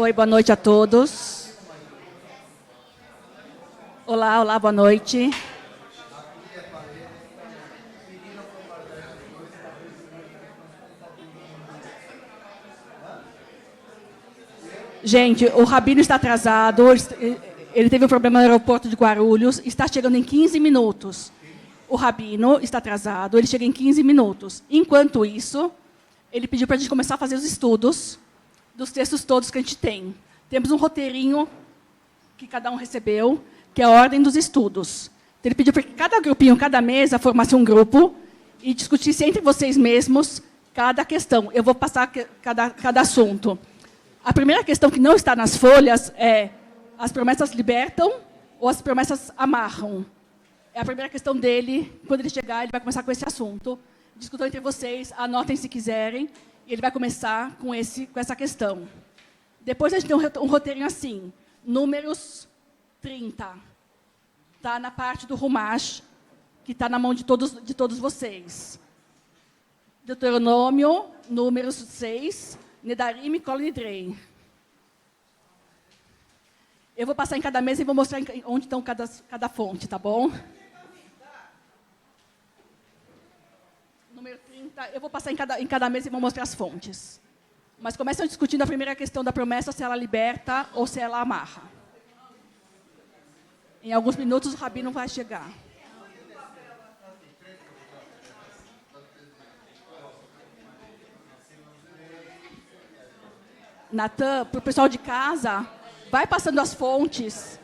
Oi, boa noite a todos. Olá, olá, boa noite. Gente, o Rabino está atrasado, ele teve um problema no aeroporto de Guarulhos, está chegando em 15 minutos. O Rabino está atrasado, ele chega em 15 minutos. Enquanto isso, ele pediu para a gente começar a fazer os estudos dos textos todos que a gente tem. Temos um roteirinho que cada um recebeu, que é a ordem dos estudos. Então, ele pediu para que cada grupinho, cada mesa, formasse um grupo e discutisse entre vocês mesmos cada questão. Eu vou passar cada assunto. A primeira questão que não está nas folhas é: as promessas libertam ou as promessas amarram? É a primeira questão dele. Quando ele chegar, ele vai começar com esse assunto. Discutam entre vocês, anotem se quiserem, e ele vai começar com essa questão. Depois a gente tem um roteirinho assim, números 30. Está na parte do Rumash, que está na mão de todos vocês. Deuteronômio, números 6, Nedarim e Kol Nidrei. Eu vou passar em cada mesa e vou mostrar onde estão cada fonte, tá bom? Número 30, eu vou passar em cada mesa e vou mostrar as fontes. Mas começam discutindo a primeira questão da promessa, se ela liberta ou se ela amarra. Em alguns minutos o Rabino vai chegar. Natan, para o pessoal de casa, vai passando as fontes.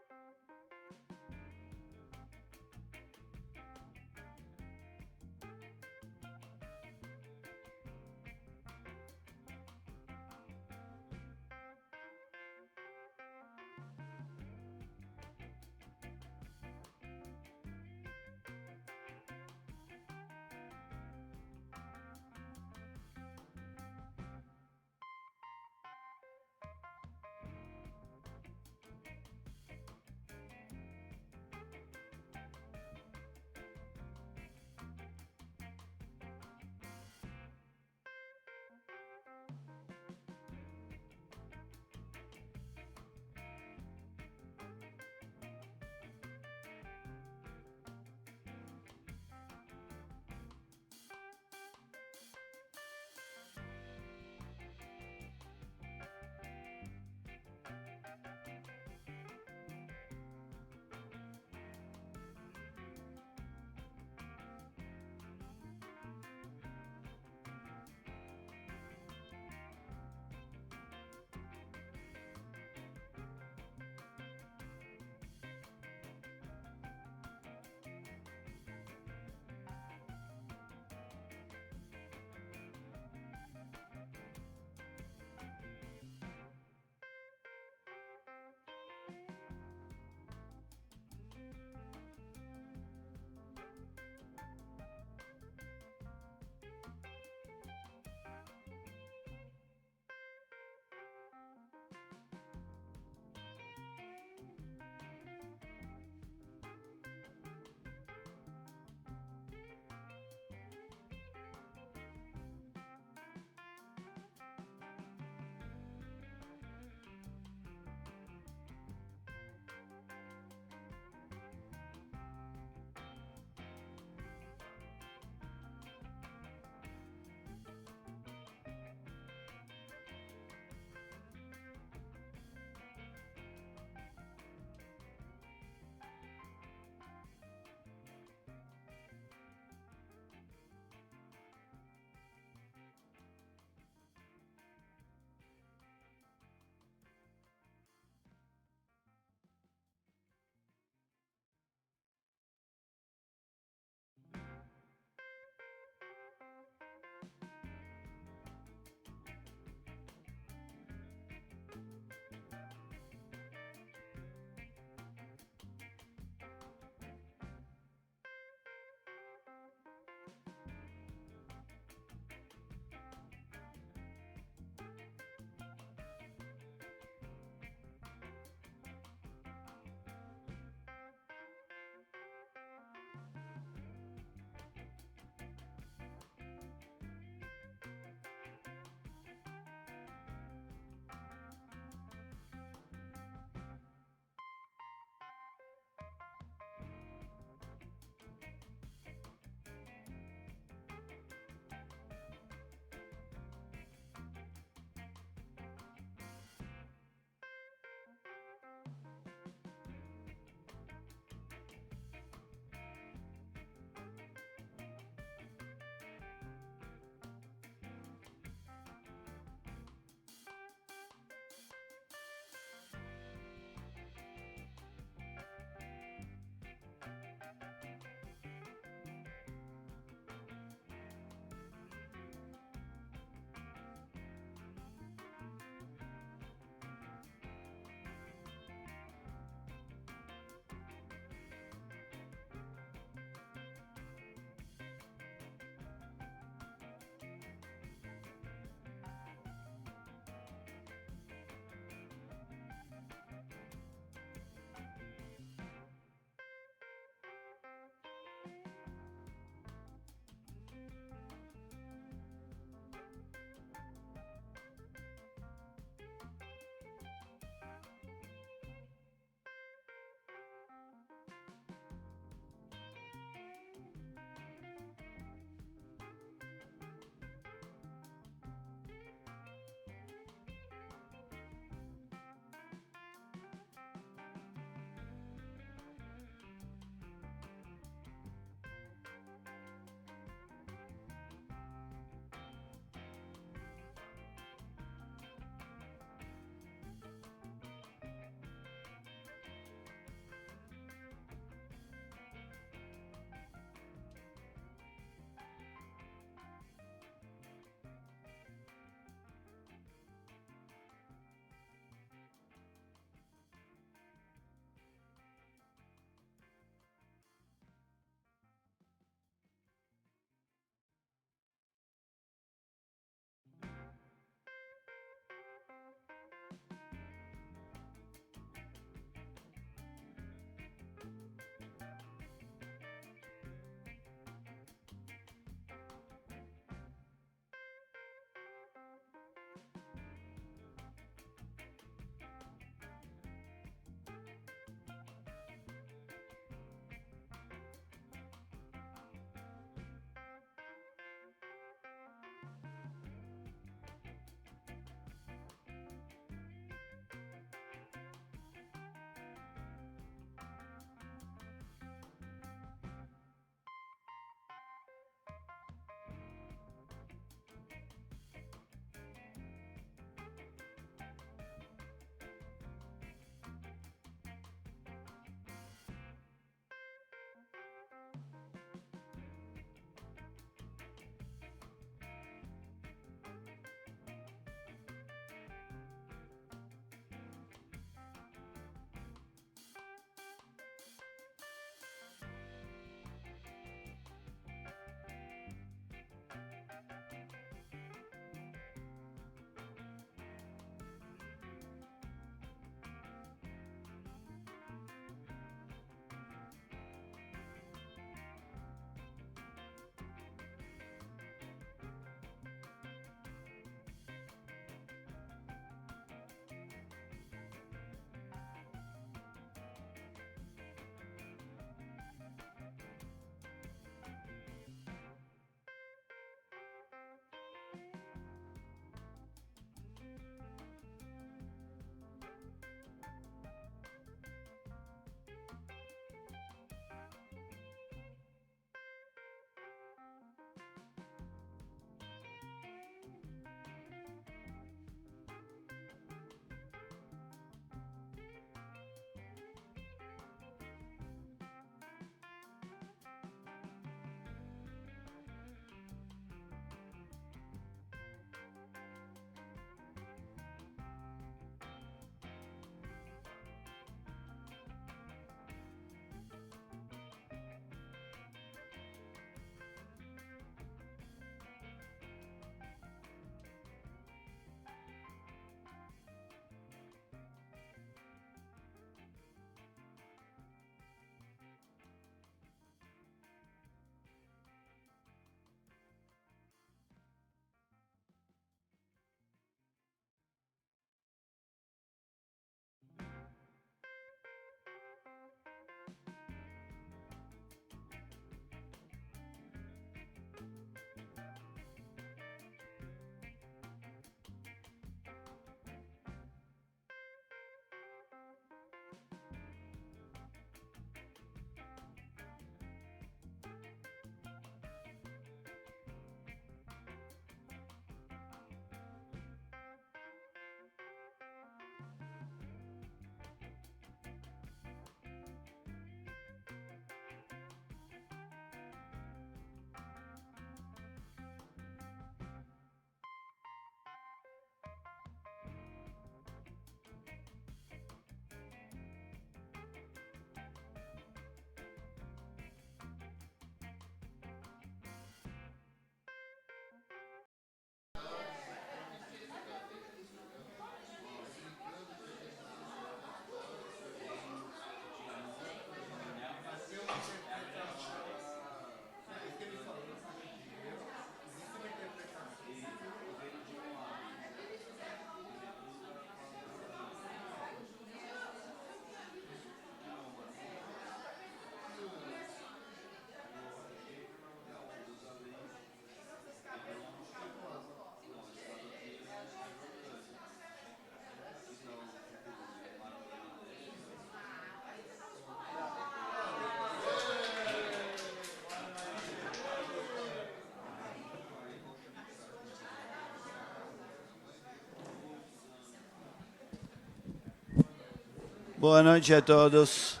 Boa noite a todos.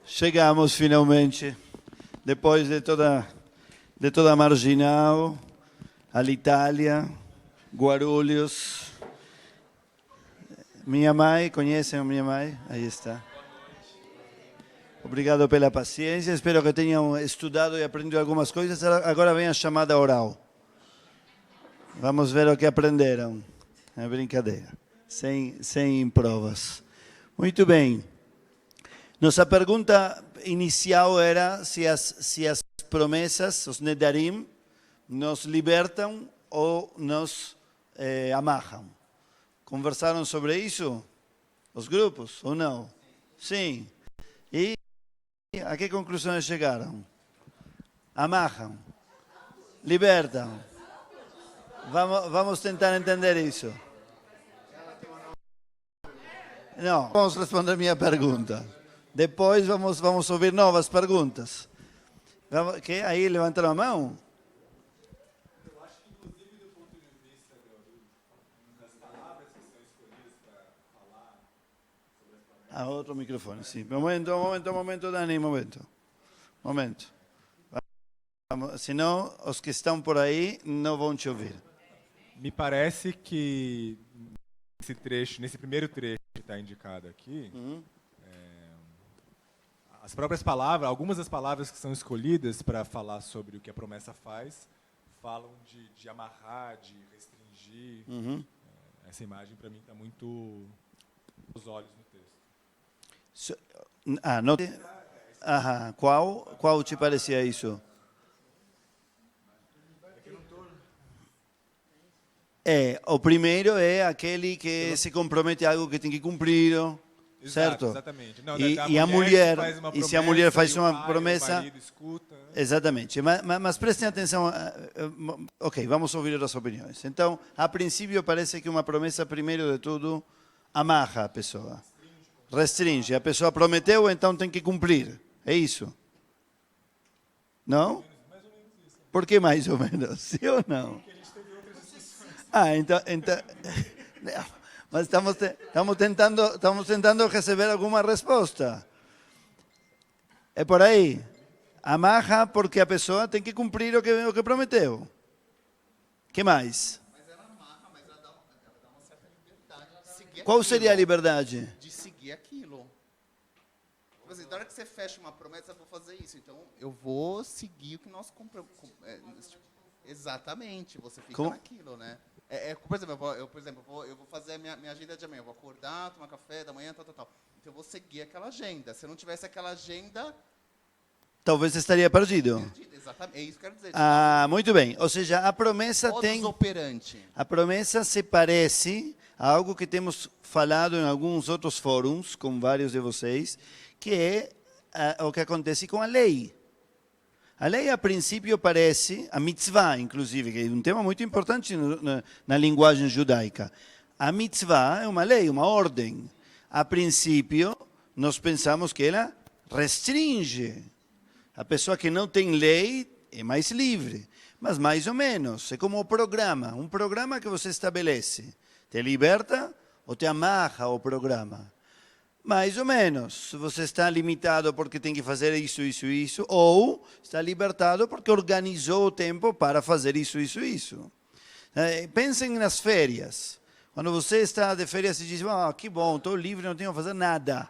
Chegamos finalmente, depois de toda a Marginal, all'Italia, Guarulhos. Minha mãe, conhecem a minha mãe? Aí está. Obrigado pela paciência, espero que tenham estudado e aprendido algumas coisas. Agora vem a chamada oral. Vamos ver o que aprenderam. É brincadeira, sem provas. Muito bem. Nossa pergunta inicial era se as promessas, os nedarim, nos libertam ou nos amarram. Conversaram sobre isso? Os grupos, ou não? Sim. E a que conclusões chegaram? Amarram. Libertam. Vamos tentar entender isso. Não, vamos responder minha pergunta. Depois vamos ouvir novas perguntas. Que aí levantaram a mão? Eu acho que, inclusive, do ponto de vista das palavras que são escolhidas para falar sobre as palavras. Outro microfone, sim. Momento, Dani, momento. Senão, os que estão por aí não vão te ouvir. Me parece que nesse primeiro trecho que está indicado aqui, as próprias palavras, algumas das palavras que são escolhidas para falar sobre o que a promessa faz, falam de amarrar, de restringir. Essa imagem, para mim, está muito aos olhos no texto. Qual te parecia isso? O primeiro é aquele que se compromete a algo que tem que cumprir, certo? Exatamente. Não, E a mulher, e se a mulher faz uma promessa, o marido escuta. Exatamente. Mas prestem atenção. Ok, vamos ouvir outras opiniões. Então, a princípio parece que uma promessa, primeiro de tudo, amarra a pessoa, restringe. A pessoa prometeu, então tem que cumprir. É isso? Não? Por que mais ou menos? Sim ou não? Então mas estamos tentando receber alguma resposta. É por aí. Amarra porque a pessoa tem que cumprir o que prometeu. Que mais? Mas ela amarra, mas ela dá uma certa liberdade de seguir Qual seria a liberdade? De seguir aquilo. Tipo assim, na hora que você fecha uma promessa, eu vou fazer isso. Então, eu vou seguir o que nós compramos. Exatamente, você fica naquilo, né? Por exemplo, eu vou fazer a minha agenda de amanhã. Eu vou acordar, tomar café da manhã, tal. Então, eu vou seguir aquela agenda. Se eu não tivesse aquela agenda... Talvez estaria perdido. Exatamente, é isso que eu quero dizer. Muito bem. Ou seja, a promessa tem... operante. A promessa se parece a algo que temos falado em alguns outros fóruns, com vários de vocês, que é o que acontece com a lei. A lei, a princípio, parece, a mitzvah, inclusive, que é um tema muito importante na linguagem judaica. A mitzvah é uma lei, uma ordem. A princípio, nós pensamos que ela restringe. A pessoa que não tem lei é mais livre, mas mais ou menos. É como um programa que você estabelece. Te liberta ou te amarra ao programa. Mais ou menos. Você está limitado porque tem que fazer isso, ou está libertado porque organizou o tempo para fazer isso. Pensem nas férias. Quando você está de férias e diz, que bom, estou livre, não tenho que fazer nada.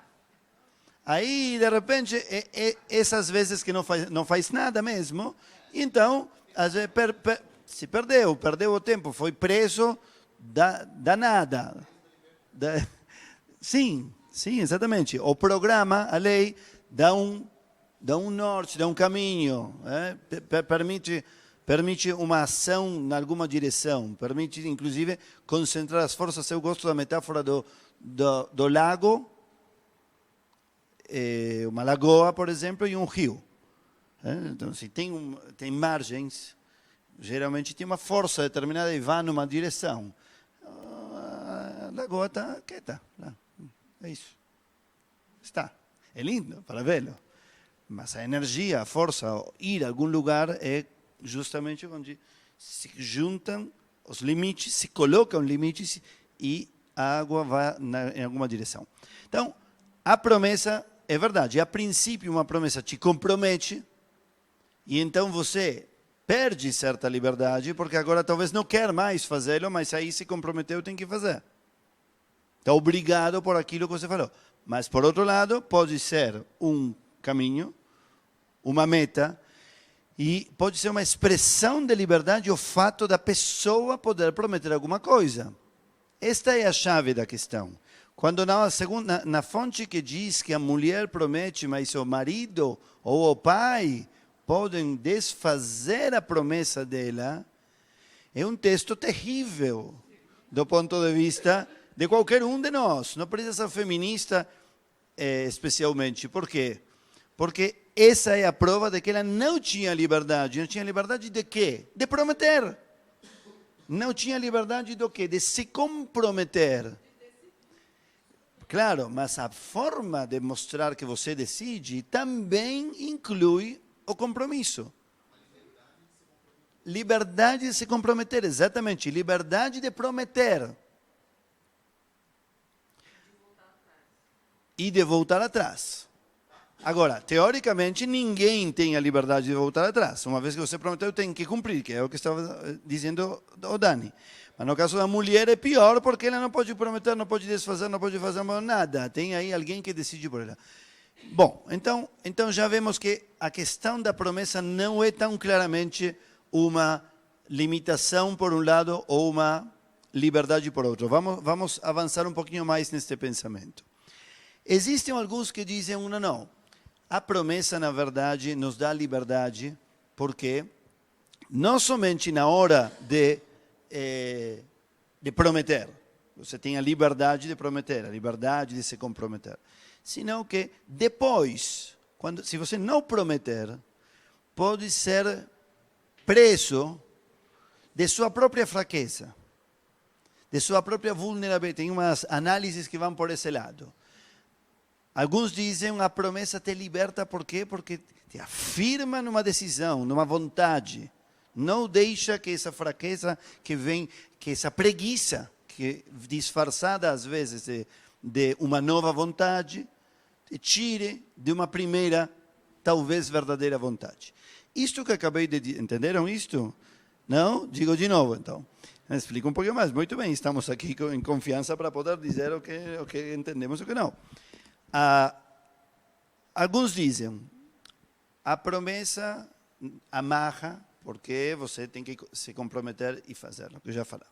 Aí, de repente, essas vezes que não faz nada mesmo, então, se perdeu o tempo, foi preso da nada. Sim, exatamente. O programa, a lei, dá um norte, dá um caminho, permite uma ação em alguma direção, permite, inclusive, concentrar as forças. Eu gosto da metáfora do lago, uma lagoa, por exemplo, e um rio. Então, se tem margens, geralmente tem uma força determinada e vai numa direção. A lagoa está quieta. É isso. Está. É lindo para vê-lo. Mas a energia, a força, ir a algum lugar é justamente onde se juntam os limites, se colocam limites e a água vai em alguma direção. Então, a promessa é verdade. A princípio, uma promessa te compromete e então você perde certa liberdade porque agora talvez não quer mais fazê-lo, mas aí se comprometeu, tem que fazer. Está obrigado por aquilo que você falou. Mas, por outro lado, pode ser um caminho, uma meta, e pode ser uma expressão de liberdade o fato da pessoa poder prometer alguma coisa. Esta é a chave da questão. Quando na fonte que diz que a mulher promete, mas o marido ou o pai podem desfazer a promessa dela, é um texto terrível do ponto de vista de qualquer um de nós. Não precisa ser feminista especialmente. Por quê? Porque essa é a prova de que ela não tinha liberdade. Não tinha liberdade de quê? De prometer. Não tinha liberdade do quê? De se comprometer. Claro, mas a forma de mostrar que você decide também inclui o compromisso. Liberdade de se comprometer, exatamente. Liberdade de prometer. E de voltar atrás. Agora, teoricamente, ninguém tem a liberdade de voltar atrás. Uma vez que você prometeu, tem que cumprir, que é o que estava dizendo o Dani. Mas no caso da mulher é pior, porque ela não pode prometer, não pode desfazer, não pode fazer nada. Tem aí alguém que decide por ela. Bom, então já vemos que a questão da promessa não é tão claramente uma limitação por um lado ou uma liberdade por outro. Vamos avançar um pouquinho mais neste pensamento. Existem alguns que dizem, não. A promessa, na verdade, nos dá liberdade, porque não somente na hora de prometer, você tem a liberdade de prometer, a liberdade de se comprometer, senão que depois, se você não prometer, pode ser preso de sua própria fraqueza, de sua própria vulnerabilidade. Tem umas análises que vão por esse lado. Alguns dizem a promessa te liberta, por quê? Porque te afirma numa decisão, numa vontade. Não deixa que essa fraqueza que vem, que essa preguiça, que disfarçada às vezes de uma nova vontade, te tire de uma primeira, talvez verdadeira vontade. Isto que acabei de dizer, entenderam isto? Não? Digo de novo então. Explico um pouquinho mais. Muito bem, estamos aqui em confiança para poder dizer o que entendemos e o que não. Alguns dizem, a promessa amarra, porque você tem que se comprometer e fazer, o que eu já falei.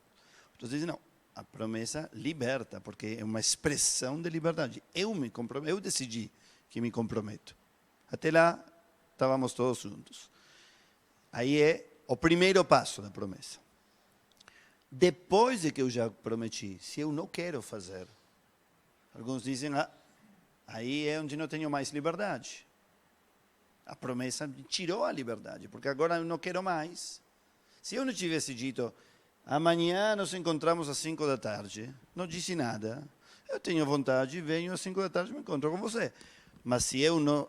Outros dizem, não, a promessa liberta, porque é uma expressão de liberdade. Eu decidi que me comprometo. Até lá, estávamos todos juntos. Aí é o primeiro passo da promessa. Depois de que eu já prometi, se eu não quero fazer, alguns dizem, aí é onde não tenho mais liberdade. A promessa me tirou a liberdade, porque agora eu não quero mais. Se eu não tivesse dito, amanhã nos encontramos às 5 da tarde, não disse nada, eu tenho vontade, venho às 5 da tarde e me encontro com você. Mas se eu não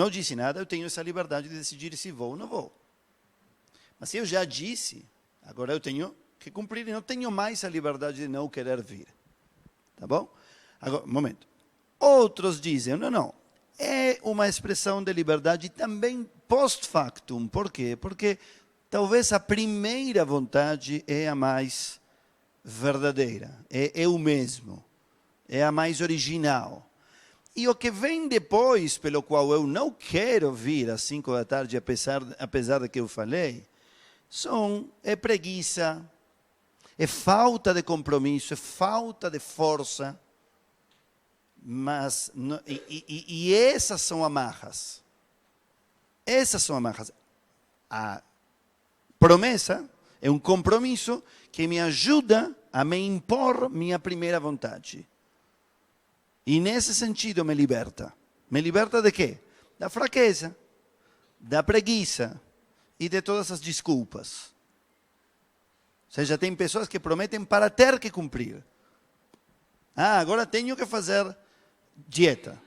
disse nada, eu tenho essa liberdade de decidir se vou ou não vou. Mas se eu já disse, agora eu tenho que cumprir e não tenho mais a liberdade de não querer vir. Tá bom? Agora, um momento. Outros dizem, não. É uma expressão de liberdade também post-factum. Por quê? Porque talvez a primeira vontade é a mais verdadeira. É eu mesmo. É a mais original. E o que vem depois, pelo qual eu não quero vir às 5 da tarde, apesar de que eu falei, é preguiça, é falta de compromisso, é falta de força. Mas, e essas são amarras. Essas são amarras. A promessa é um compromisso que me ajuda a me impor minha primeira vontade. E nesse sentido me liberta. Me liberta de quê? Da fraqueza, da preguiça e de todas as desculpas. Ou seja, tem pessoas que prometem para ter que cumprir. Agora tenho que fazer dieta.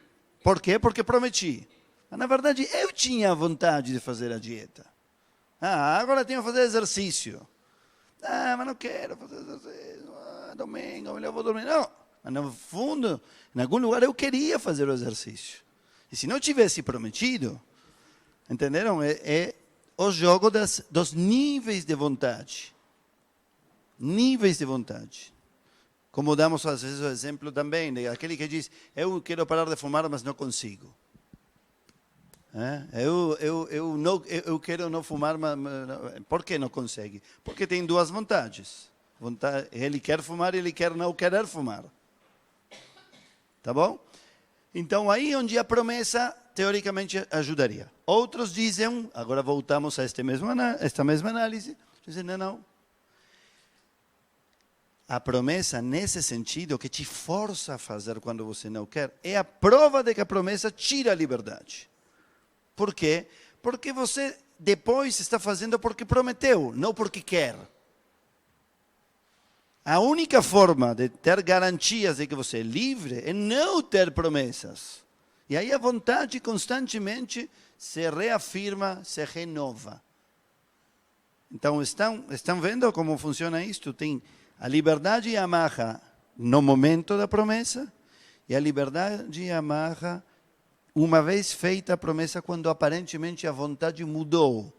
Por quê? Porque prometi. Mas, na verdade, eu tinha vontade de fazer a dieta. Agora tenho que fazer exercício. Mas não quero fazer exercício. Domingo, eu vou dormir. Não, Mas no fundo, em algum lugar eu queria fazer o exercício. E se não tivesse prometido, entenderam? É o jogo dos níveis de vontade. Níveis de vontade. Como damos às vezes o exemplo também, aquele que diz, eu quero parar de fumar, mas não consigo. Eu quero não fumar, mas por que não consegue? Porque tem duas vontades. Ele quer fumar e ele quer não querer fumar. Tá bom? Então, aí onde a promessa, teoricamente, ajudaria. Outros dizem, agora voltamos a esta mesma análise, dizem, não. A promessa, nesse sentido, que te força a fazer quando você não quer, é a prova de que a promessa tira a liberdade. Por quê? Porque você depois está fazendo porque prometeu, não porque quer. A única forma de ter garantias de que você é livre é não ter promessas. E aí a vontade constantemente se reafirma, se renova. Então, estão vendo como funciona isto? Tem a liberdade amarra no momento da promessa e a liberdade amarra uma vez feita a promessa, quando aparentemente a vontade mudou.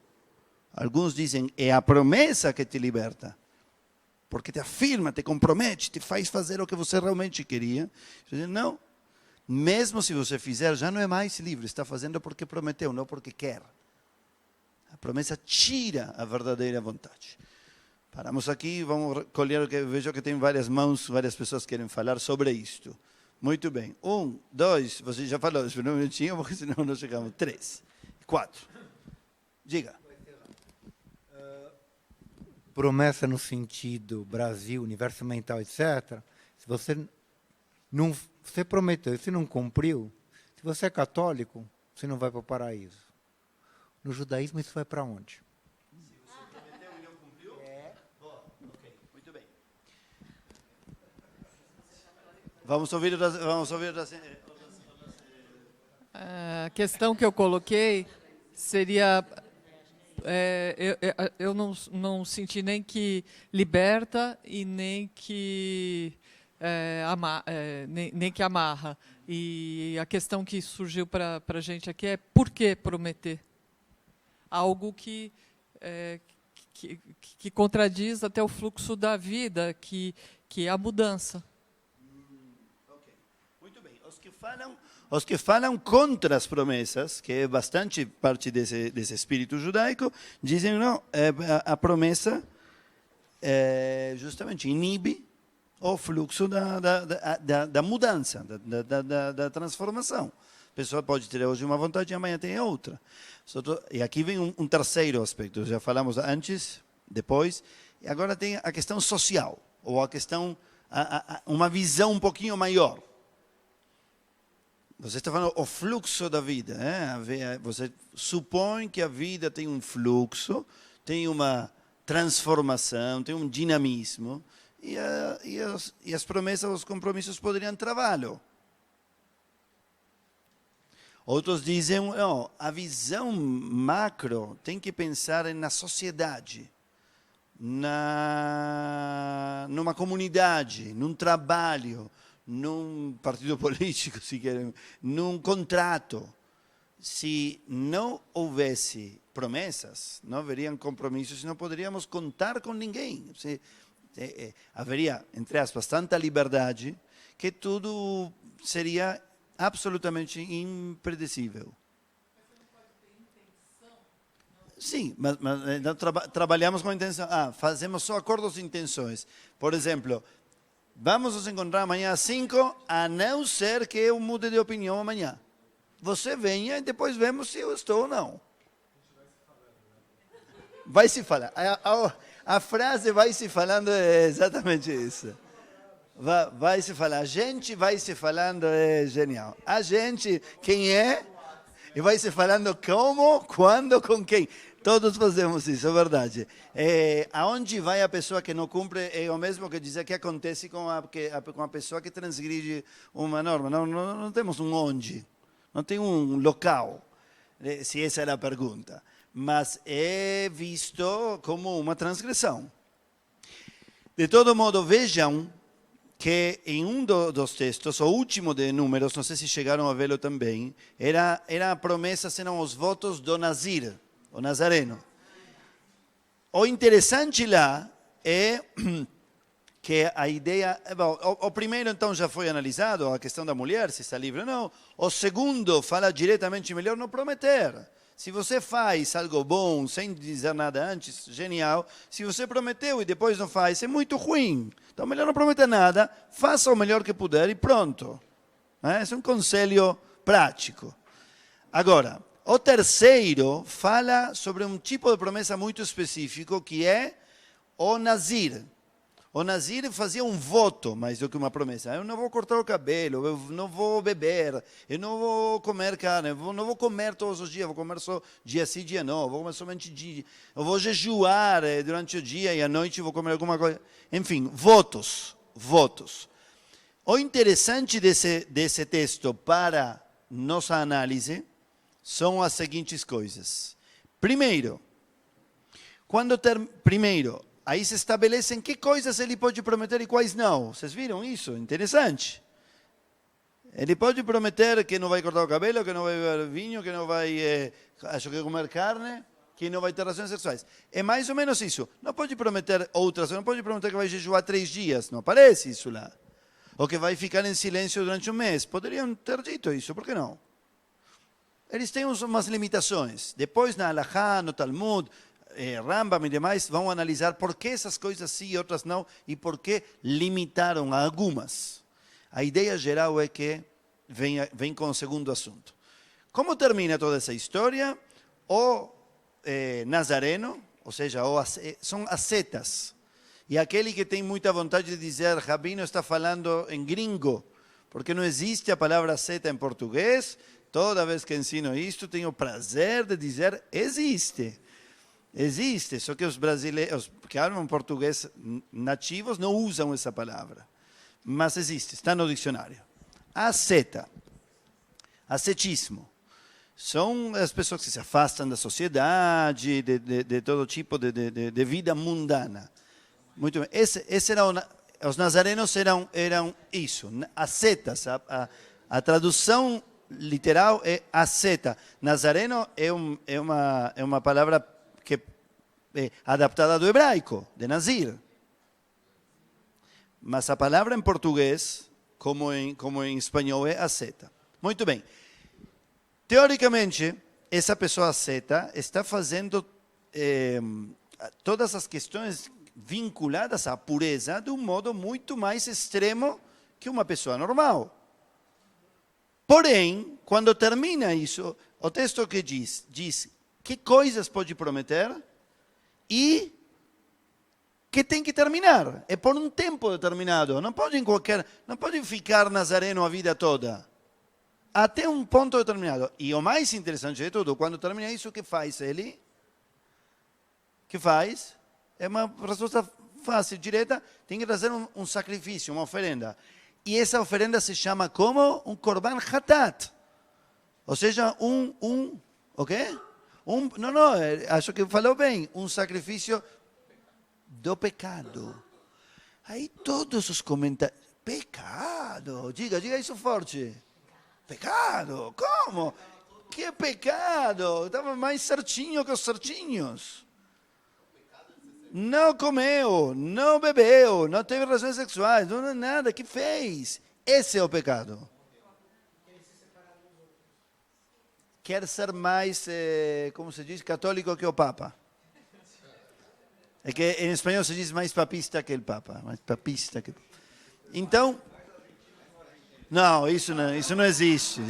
Alguns dizem, é a promessa que te liberta. Porque te afirma, te compromete, te faz fazer o que você realmente queria. Não, mesmo se você fizer, já não é mais livre. Está fazendo porque prometeu, não porque quer. A promessa tira a verdadeira vontade. Paramos aqui, vamos colher, vejo que tem várias mãos, várias pessoas querem falar sobre isto. Muito bem. 1, 2, você já falou, espera um minutinho, porque senão não chegamos. 3, 4. Diga. Promessa no sentido Brasil, universo mental, etc. Se você prometeu e se não cumpriu, se você é católico, você não vai para o paraíso. No judaísmo, isso vai para onde? Se você prometeu e não cumpriu? Boa, ok, muito bem. Vamos ouvir outras. A questão que eu coloquei seria, eu não senti nem que liberta e nem que, nem que amarra. E a questão que surgiu para a gente aqui é por que prometer? Algo que contradiz até o fluxo da vida, que é a mudança. Muito bem. Os que falam contra as promessas, que é bastante parte desse espírito judaico, dizem não, a promessa justamente inibe o fluxo da mudança, da transformação. A pessoa pode ter hoje uma vontade e amanhã tem outra. E aqui vem um terceiro aspecto, já falamos antes, depois, e agora tem a questão social, ou a questão, uma visão um pouquinho maior. Você está falando o fluxo da vida. Você supõe que a vida tem um fluxo, tem uma transformação, tem um dinamismo, e as promessas, os compromissos poderiam travá-lo. Outros dizem, não, a visão macro tem que pensar na sociedade, numa comunidade, num trabalho, num partido político, se querem, num contrato. Se não houvesse promessas, não haveriam compromissos, não poderíamos contar com ninguém. Haveria, entre aspas, tanta liberdade que tudo seria absolutamente impredecível. Sim, mas trabalhamos com intenção. Fazemos só acordos de intenções. Por exemplo, vamos nos encontrar amanhã às 5, a não ser que eu mude de opinião amanhã. Você venha e depois vemos se eu estou ou não. Vai se falar. A frase vai se falando é exatamente isso. Vai se falar. A gente vai se falando é genial. A gente, quem é? E vai se falando como, quando, com quem. Todos fazemos isso, é verdade. Aonde vai a pessoa que não cumpre é o mesmo que dizer que acontece com a pessoa que transgride uma norma. Não temos um onde, não tem um local, se essa era a pergunta. Mas é visto como uma transgressão. De todo modo, vejam que em um dos textos, o último de Números, não sei se chegaram a vê-lo também, era a promessa, eram os votos do Nazir, o Nazareno. O interessante lá é que a ideia... Bom, o primeiro, então, já foi analisado, a questão da mulher, se está livre ou não. O segundo fala diretamente melhor não prometer. Se você faz algo bom sem dizer nada antes, genial. Se você prometeu e depois não faz, é muito ruim. Então, melhor não prometer nada, faça o melhor que puder e pronto. Esse é um conselho prático. Agora, o terceiro fala sobre um tipo de promessa muito específico, que é o Nazir. O Nazir fazia um voto mais do que uma promessa. Eu não vou cortar o cabelo, eu não vou beber, eu não vou comer carne, eu não vou comer todos os dias, vou comer só dia sim, dia não, vou comer somente dia. Eu vou jejuar durante o dia e à noite vou comer alguma coisa. Enfim, votos. O interessante desse texto para nossa análise são as seguintes coisas. Primeiro, aí se estabelecem que coisas ele pode prometer e quais não. Vocês viram isso? Interessante. Ele pode prometer que não vai cortar o cabelo, que não vai beber vinho, que não vai comer carne, que não vai ter relações sexuais. É mais ou menos isso. Não pode prometer outras, não pode prometer que vai jejuar 3 dias. Não aparece isso lá. Ou que vai ficar em silêncio durante um mês. Poderiam ter dito isso, por que não? Eles têm umas limitações. Depois, na Halachá, no Talmud, Rambam e demais vão analisar por que essas coisas sim e outras não e por que limitaram algumas. A ideia geral é que vem com o segundo assunto. Como termina toda essa história? O Nazareno, ou seja, são ascetas. E aquele que tem muita vontade de dizer, Rabino está falando em gringo, porque não existe a palavra asceta em português. Toda vez que ensino isto, tenho o prazer de dizer, existe. Existe, só que os brasileiros que falam português nativos não usam essa palavra. Mas existe, está no dicionário. Asceta, ascetismo, são as pessoas que se afastam da sociedade, de todo tipo de vida mundana. Muito bem, os nazarenos eram isso, ascetas. A tradução literal é asceta. Nazareno é uma palavra que é adaptada do hebraico, de Nazir. Mas a palavra em português, como em espanhol, é asceta. Muito bem. Teoricamente, essa pessoa asceta está fazendo todas as questões vinculadas à pureza de um modo muito mais extremo que uma pessoa normal. Porém, quando termina isso, o texto que diz que coisas pode prometer e que tem que terminar. É por um tempo determinado. Não pode ficar nazareno a vida toda. Até um ponto determinado. E o mais interessante de tudo, quando termina isso, o que faz ele? O que faz? É uma resposta fácil, direta. Tem que trazer um sacrifício, uma oferenda. E essa oferenda se chama como? Um korban hatat. Ou seja, o quê? Acho que falou bem. Um sacrifício do pecado. Aí todos os comentários. Pecado. Diga isso forte. Pecado? Como? Que pecado? Estava mais certinho que os certinhos. Não comeu, não bebeu, não teve relações sexuais, não nada. Que fez? Esse é o pecado. Quer ser mais, como se diz, católico que o Papa. É que em espanhol se diz mais papista que o Papa. Mais papista que... Então, não, isso não existe.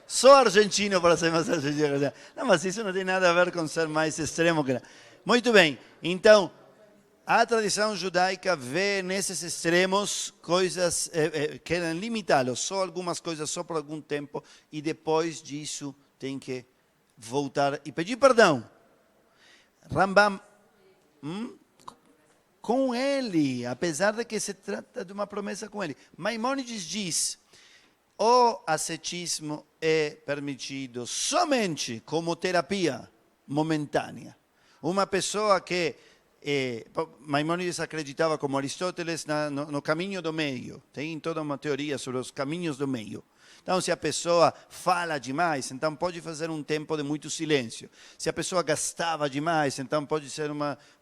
Só argentino para ser mais argentino. Não, mas isso não tem nada a ver com ser mais extremo que... Muito bem, então, a tradição judaica vê nesses extremos coisas, querem limitá-los, só algumas coisas, só por algum tempo, e depois disso tem que voltar e pedir perdão. Rambam, com ele, apesar de que se trata de uma promessa com ele. Maimônides diz, o ascetismo é permitido somente como terapia momentânea. Uma pessoa que Maimônides acreditava, como Aristóteles, no caminho do meio. Tem toda uma teoria sobre os caminhos do meio. Então, se a pessoa fala demais, então pode fazer um tempo de muito silêncio. Se a pessoa gastava demais, então pode ser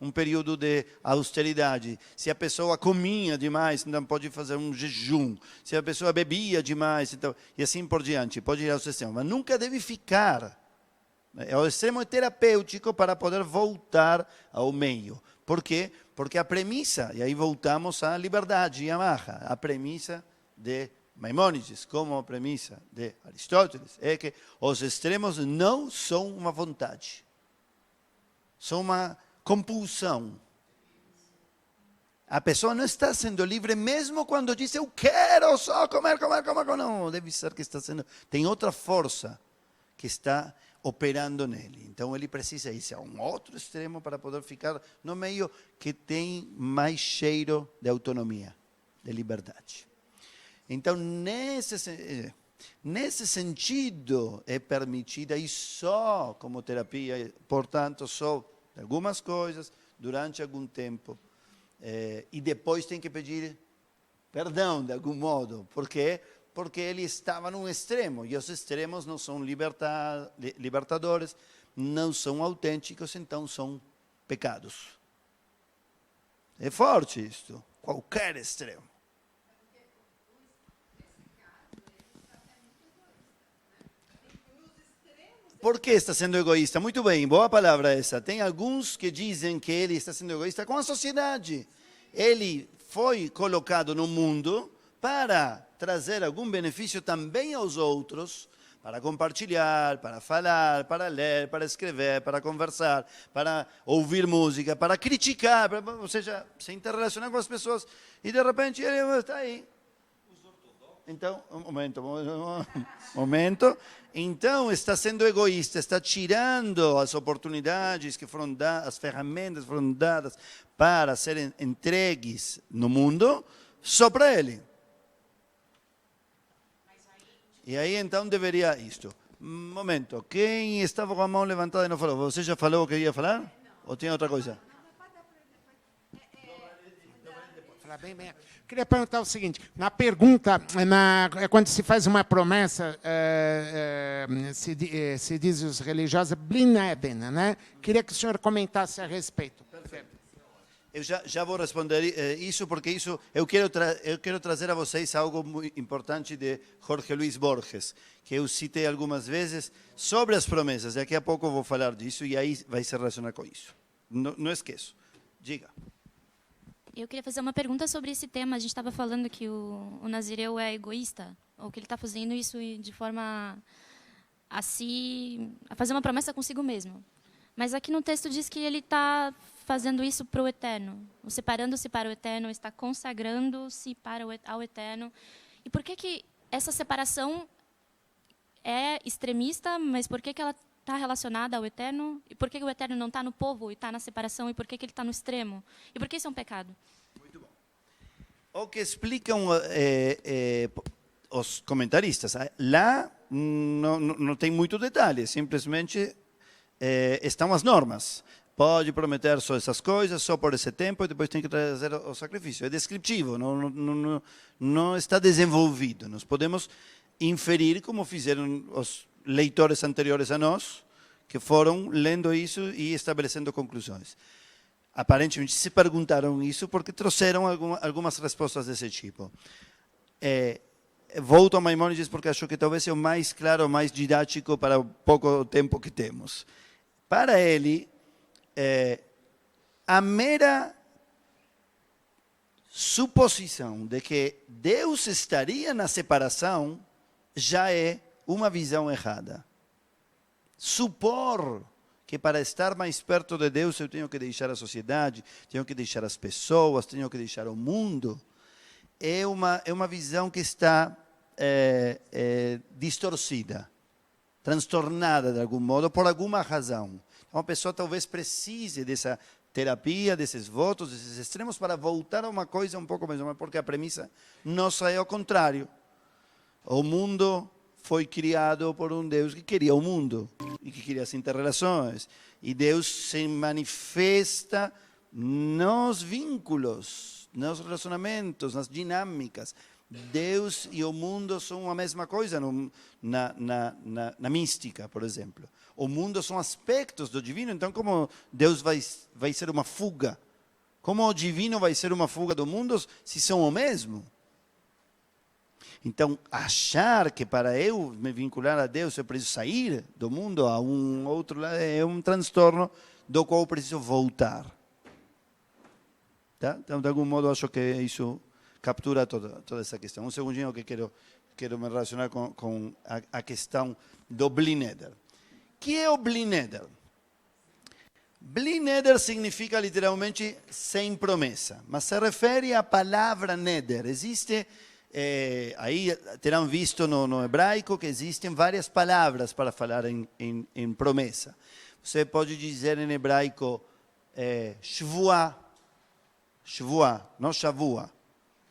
um período de austeridade. Se a pessoa comia demais, então pode fazer um jejum. Se a pessoa bebia demais, então, e assim por diante, pode ir aos extremos. Mas nunca deve ficar. O extremo é terapêutico para poder voltar ao meio. Por quê? Porque a premissa, e aí voltamos à liberdade e à marra, a premissa de Maimônides, como a premissa de Aristóteles, é que os extremos não são uma vontade, são uma compulsão. A pessoa não está sendo livre mesmo quando diz eu quero só comer. Não, deve ser que está sendo... Tem outra força que está operando nele. Então ele precisa ir a um outro extremo para poder ficar no meio que tem mais cheiro de autonomia, de liberdade. Então, nesse sentido, é permitida e só como terapia, portanto, só algumas coisas, durante algum tempo. E depois tem que pedir perdão, de algum modo. Por quê? Porque ele estava num extremo, e os extremos não são libertadores, não são autênticos, então são pecados. É forte isto, qualquer extremo. Por que está sendo egoísta? Muito bem, boa palavra essa. Tem alguns que dizem que ele está sendo egoísta com a sociedade. Ele foi colocado no mundo para trazer algum benefício também aos outros, para compartilhar, para falar, para ler, para escrever, para conversar, para ouvir música, para criticar, ou seja, se interrelacionar com as pessoas. E de repente ele está aí. Então, um momento. Então, está sendo egoísta, está tirando as oportunidades que foram dadas, as ferramentas foram dadas para serem entregues no mundo, só para ele. E aí, então, deveria isto. Um momento, quem estava com a mão levantada e não falou? Você já falou o que ia falar? Ou tem outra coisa? Bem. Queria perguntar o seguinte, na pergunta, quando se faz uma promessa, se diz os religiosos, Blin Eden, né? Queria que o senhor comentasse a respeito. Eu já vou responder isso, porque isso eu quero trazer a vocês algo muito importante de Jorge Luis Borges, que eu citei algumas vezes sobre as promessas. Daqui a pouco eu vou falar disso e aí vai se relacionar com isso. Não esqueço. Diga. Eu queria fazer uma pergunta sobre esse tema. A gente estava falando que o nazireu é egoísta, ou que ele está fazendo isso de forma a fazer uma promessa consigo mesmo. Mas aqui no texto diz que ele está fazendo isso para o eterno, separando-se para o eterno, está consagrando-se ao eterno. E por que essa separação é extremista, mas por que ela está relacionada ao eterno? E por que o eterno não está no povo e está na separação? E por que ele está no extremo? E por que isso é um pecado? Muito bom. O que explicam os comentaristas, lá não tem muito detalhe, simplesmente estão as normas. Pode prometer só essas coisas, só por esse tempo, e depois tem que trazer o sacrifício. É descritivo, não está desenvolvido. Nós podemos inferir como fizeram os leitores anteriores a nós, que foram lendo isso e estabelecendo conclusões. Aparentemente se perguntaram isso porque trouxeram algumas respostas desse tipo. Volto a Maimônides porque acho que talvez é o mais claro, o mais didático para o pouco tempo que temos. Para ele, a mera suposição de que Deus estaria na separação já é uma visão errada. Supor que para estar mais perto de Deus eu tenho que deixar a sociedade, tenho que deixar as pessoas, tenho que deixar o mundo, é uma visão que está distorcida, transtornada de algum modo, por alguma razão. Então a pessoa talvez precise dessa terapia, desses votos, desses extremos, para voltar a uma coisa um pouco mais, porque a premissa nossa é o contrário. O mundo foi criado por um Deus que queria o mundo e que queria as interrelações. E Deus se manifesta nos vínculos, nos relacionamentos, nas dinâmicas. Deus e o mundo são a mesma coisa na mística, por exemplo. O mundo são aspectos do divino, então como Deus vai ser uma fuga? Como o divino vai ser uma fuga do mundo se são o mesmo? Então, achar que para eu me vincular a Deus eu preciso sair do mundo a um outro lado é um transtorno do qual eu preciso voltar. Tá? Então, de algum modo, acho que isso captura toda essa questão. Um segundinho que quero me relacionar com a questão do Bli Neder. O que é o Bli Neder? Bli Neder significa literalmente sem promessa, mas se refere à palavra Neder. Existe, aí terão visto no hebraico que existem várias palavras para falar em promessa. Você pode dizer em hebraico Shvuah, não Shavua,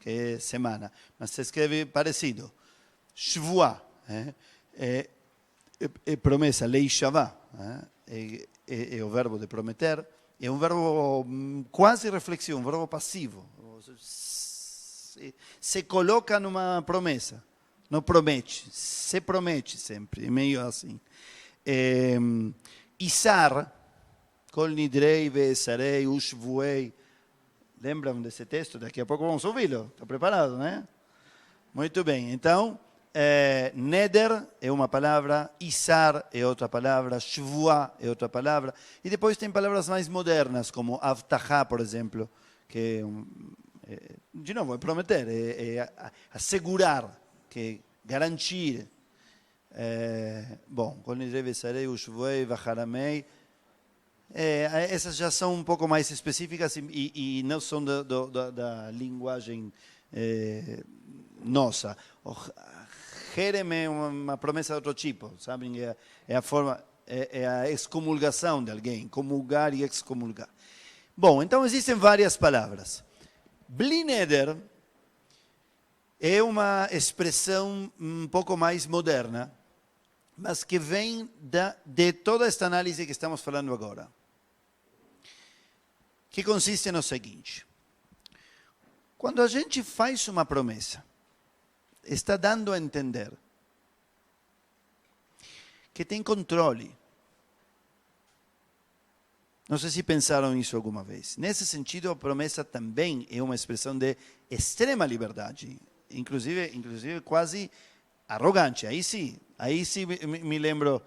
que é semana, mas se escreve parecido. Shvuah, é promessa, leishavá, é o verbo de prometer, é um verbo quase reflexivo, um verbo passivo. Se coloca numa promessa, não promete, se promete sempre, é meio assim. Isar, kol nidrei ve'esarei ushvuei. Lembram desse texto? Daqui a pouco vamos ouvi-lo. Está preparado, né? Muito bem. Então, Neder é uma palavra, Isar é outra palavra, Shvuah é outra palavra. E depois tem palavras mais modernas, como Avtachá, por exemplo, que de novo, é prometer, é assegurar, que garantir. Bom, Kol nidrei ve'esarei ushvuei vacharamei. Essas já são um pouco mais específicas e não são da linguagem nossa. Jerem é uma promessa de outro tipo, sabem? É a forma, é a excomulgação de alguém, comulgar e excomulgar. Bom, então existem várias palavras. Bli Neder é uma expressão um pouco mais moderna, mas que vem de toda esta análise que estamos falando agora. Que consiste no seguinte: quando a gente faz uma promessa, está dando a entender que tem controle. Não sei se pensaram nisso alguma vez. Nesse sentido, a promessa também é uma expressão de extrema liberdade, inclusive quase arrogante. Aí sim me lembro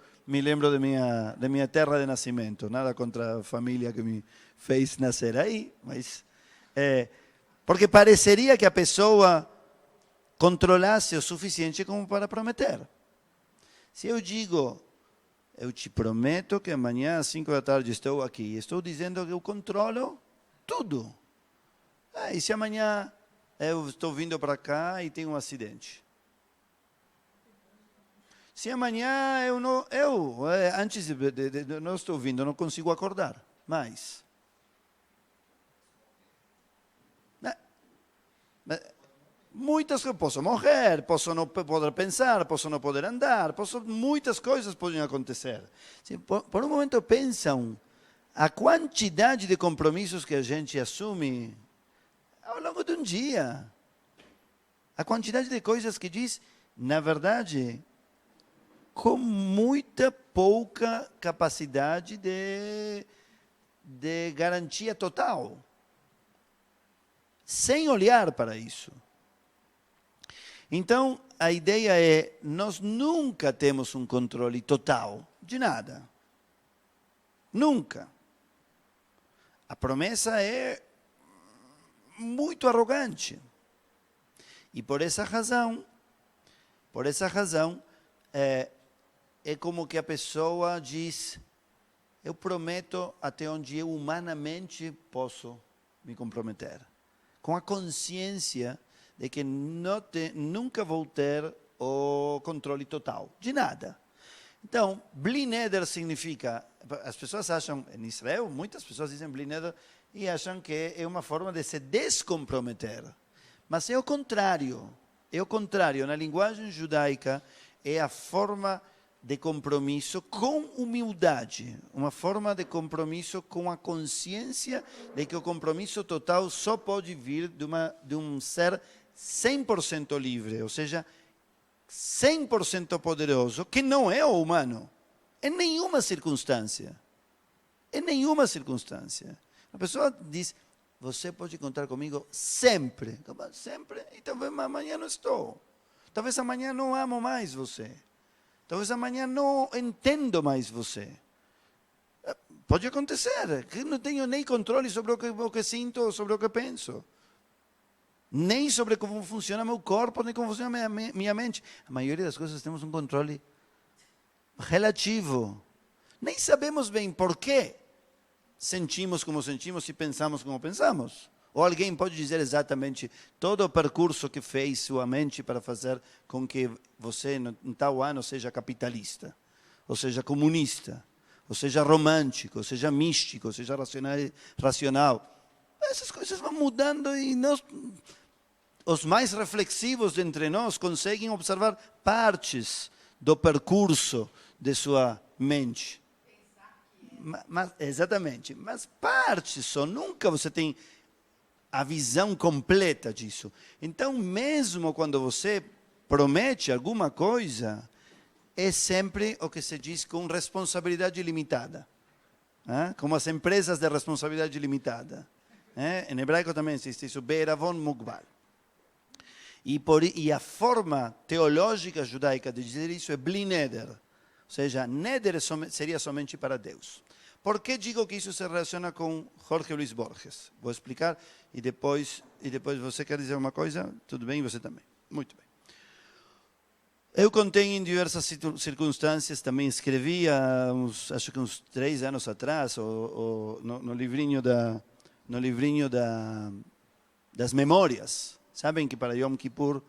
da minha terra de nascimento. Nada contra a família que me fez nascer aí, mas porque pareceria que a pessoa controlasse o suficiente como para prometer. Se eu digo, eu te prometo que amanhã às 5 da tarde estou aqui, estou dizendo que eu controlo tudo. E se amanhã eu estou vindo para cá e tenho um acidente? Se amanhã antes de não estou vindo, não consigo acordar mais. Muitas coisas, posso morrer, posso não poder pensar, posso não poder andar, muitas coisas podem acontecer. Por um momento pensam a quantidade de compromissos que a gente assume ao longo de um dia. A quantidade de coisas que diz, na verdade, com muita pouca capacidade de garantia total. Sem olhar para isso. Então, a ideia é, nós nunca temos um controle total de nada. Nunca. A promessa é muito arrogante. E por essa razão, é como que a pessoa diz, eu prometo até onde eu humanamente posso me comprometer. Com a consciência de que nunca vou ter o controle total de nada. Então, Bli Neder significa, as pessoas acham, em Israel, muitas pessoas dizem Bli Neder e acham que é uma forma de se descomprometer. Mas é o contrário. Na linguagem judaica, é a forma de compromisso com humildade, uma forma de compromisso com a consciência de que o compromisso total só pode vir de um ser 100% livre, ou seja, 100% poderoso, que não é o humano, em nenhuma circunstância. Em nenhuma circunstância. A pessoa diz, você pode contar comigo sempre. Sempre, e talvez amanhã não estou. Talvez amanhã não amo mais você. Talvez amanhã não entendo mais você. Pode acontecer, que não tenho nem controle sobre o que sinto, sobre o que penso. Nem sobre como funciona meu corpo, nem como funciona minha mente. A maioria das coisas temos um controle relativo. Nem sabemos bem por quê sentimos como sentimos e pensamos como pensamos. Ou alguém pode dizer exatamente todo o percurso que fez sua mente para fazer com que você, em tal ano, seja capitalista, ou seja comunista, ou seja romântico, ou seja místico, ou seja racional. Essas coisas vão mudando e os mais reflexivos entre nós conseguem observar partes do percurso de sua mente. Exatamente, mas partes só, nunca você tem a visão completa disso. Então, mesmo quando você promete alguma coisa, é sempre o que se diz com responsabilidade limitada. Como as empresas de responsabilidade limitada. Em hebraico também existe isso, Be'eravon Mugbal. E a forma teológica judaica de dizer isso é Bli Neder. Ou seja, Neder seria somente para Deus. Por que digo que isso se relaciona com Jorge Luis Borges? Vou explicar e depois você quer dizer uma coisa? Tudo bem, você também. Muito bem. Eu contei em diversas circunstâncias, também escrevi acho que uns 3 anos atrás, no livrinho das memórias. Sabem que para Yom Kippur,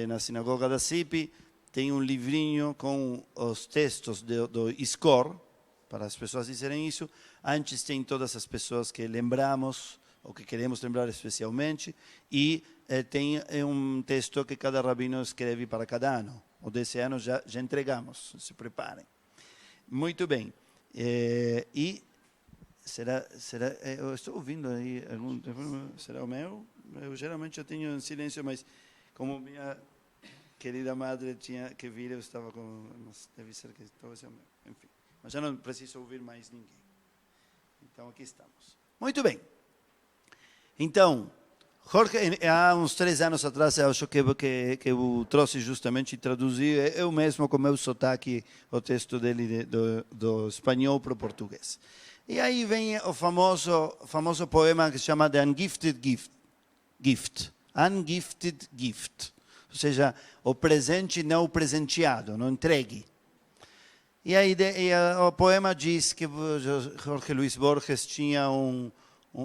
na sinagoga da CIP, tem um livrinho com os textos do Iskor, para as pessoas dizerem isso. Antes tem todas as pessoas que lembramos, ou que queremos lembrar especialmente, e tem um texto que cada rabino escreve para cada ano. O desse ano já entregamos, se preparem. Muito bem. E será eu estou ouvindo aí será o meu? Eu geralmente tenho em silêncio, mas como minha querida madre tinha que vir, eu estava com... Mas deve ser que talvez é o meu. Enfim. Mas já não preciso ouvir mais ninguém. Então, aqui estamos. Muito bem. Então, Jorge, há uns 3 anos atrás, eu acho que eu trouxe justamente e traduzi eu mesmo com meu sotaque o texto dele do espanhol para o português. E aí vem o famoso poema que se chama The Ungifted Gift. Ungifted Gift. Ou seja, o presente não presenteado, não entregue. E aí o poema diz que Jorge Luis Borges tinha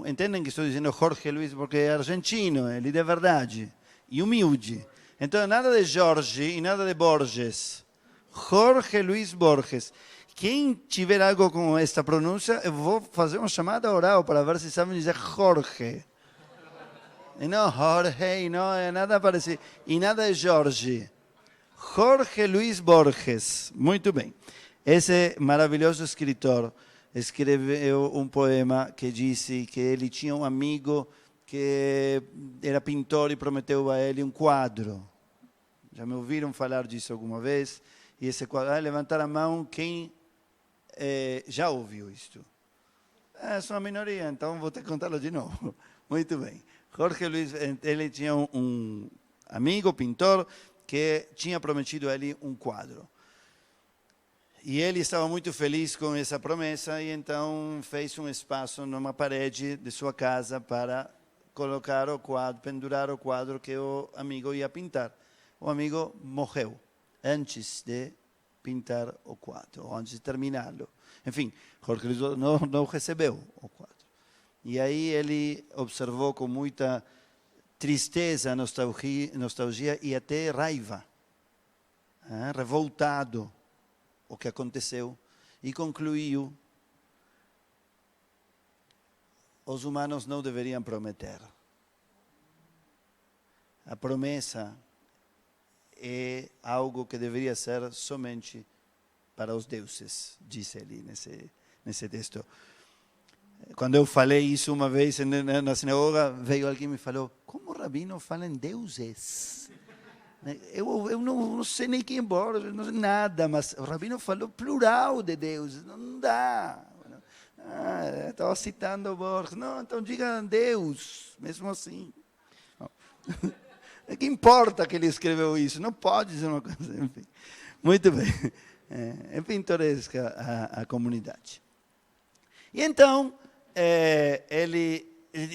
entendem que estou dizendo Jorge Luis porque é argentino, ele de verdade, e humilde. Então, nada de Jorge e nada de Borges. Jorge Luis Borges. Quem tiver algo com esta pronúncia, eu vou fazer uma chamada oral para ver se sabem dizer Jorge. E não Jorge, e não é nada parecido. E nada de Jorge. Jorge Luis Borges. Muito bem. Esse maravilhoso escritor escreveu um poema que disse que ele tinha um amigo que era pintor e prometeu a ele um quadro. Já me ouviram falar disso alguma vez? E esse quadro, levantar a mão quem já ouviu isto. É só uma minoria, então vou ter que contá-lo de novo. Muito bem. Jorge Luis, ele tinha um amigo pintor que tinha prometido a ele um quadro. E ele estava muito feliz com essa promessa e então fez um espaço numa parede de sua casa para colocar o quadro, pendurar o quadro que o amigo ia pintar. O amigo morreu antes de pintar o quadro, ou antes de terminá-lo. Enfim, Jorge Luis não recebeu o quadro. E aí ele observou com muita tristeza, nostalgia e até raiva, revoltado, o que aconteceu, e concluiu: os humanos não deveriam prometer. A promessa é algo que deveria ser somente para os deuses, diz ele nesse texto. Quando eu falei isso uma vez na sinagoga, veio alguém e me falou: como o rabino fala em deuses? Eu não sei nem quem é Borges, não sei nada, mas o rabino falou plural de deuses, não dá. Estava citando o Borges. Não, então diga Deus, mesmo assim. Que importa que ele escreveu isso? Não pode ser uma coisa. Enfim. Muito bem. É pintoresca a comunidade. E então, ele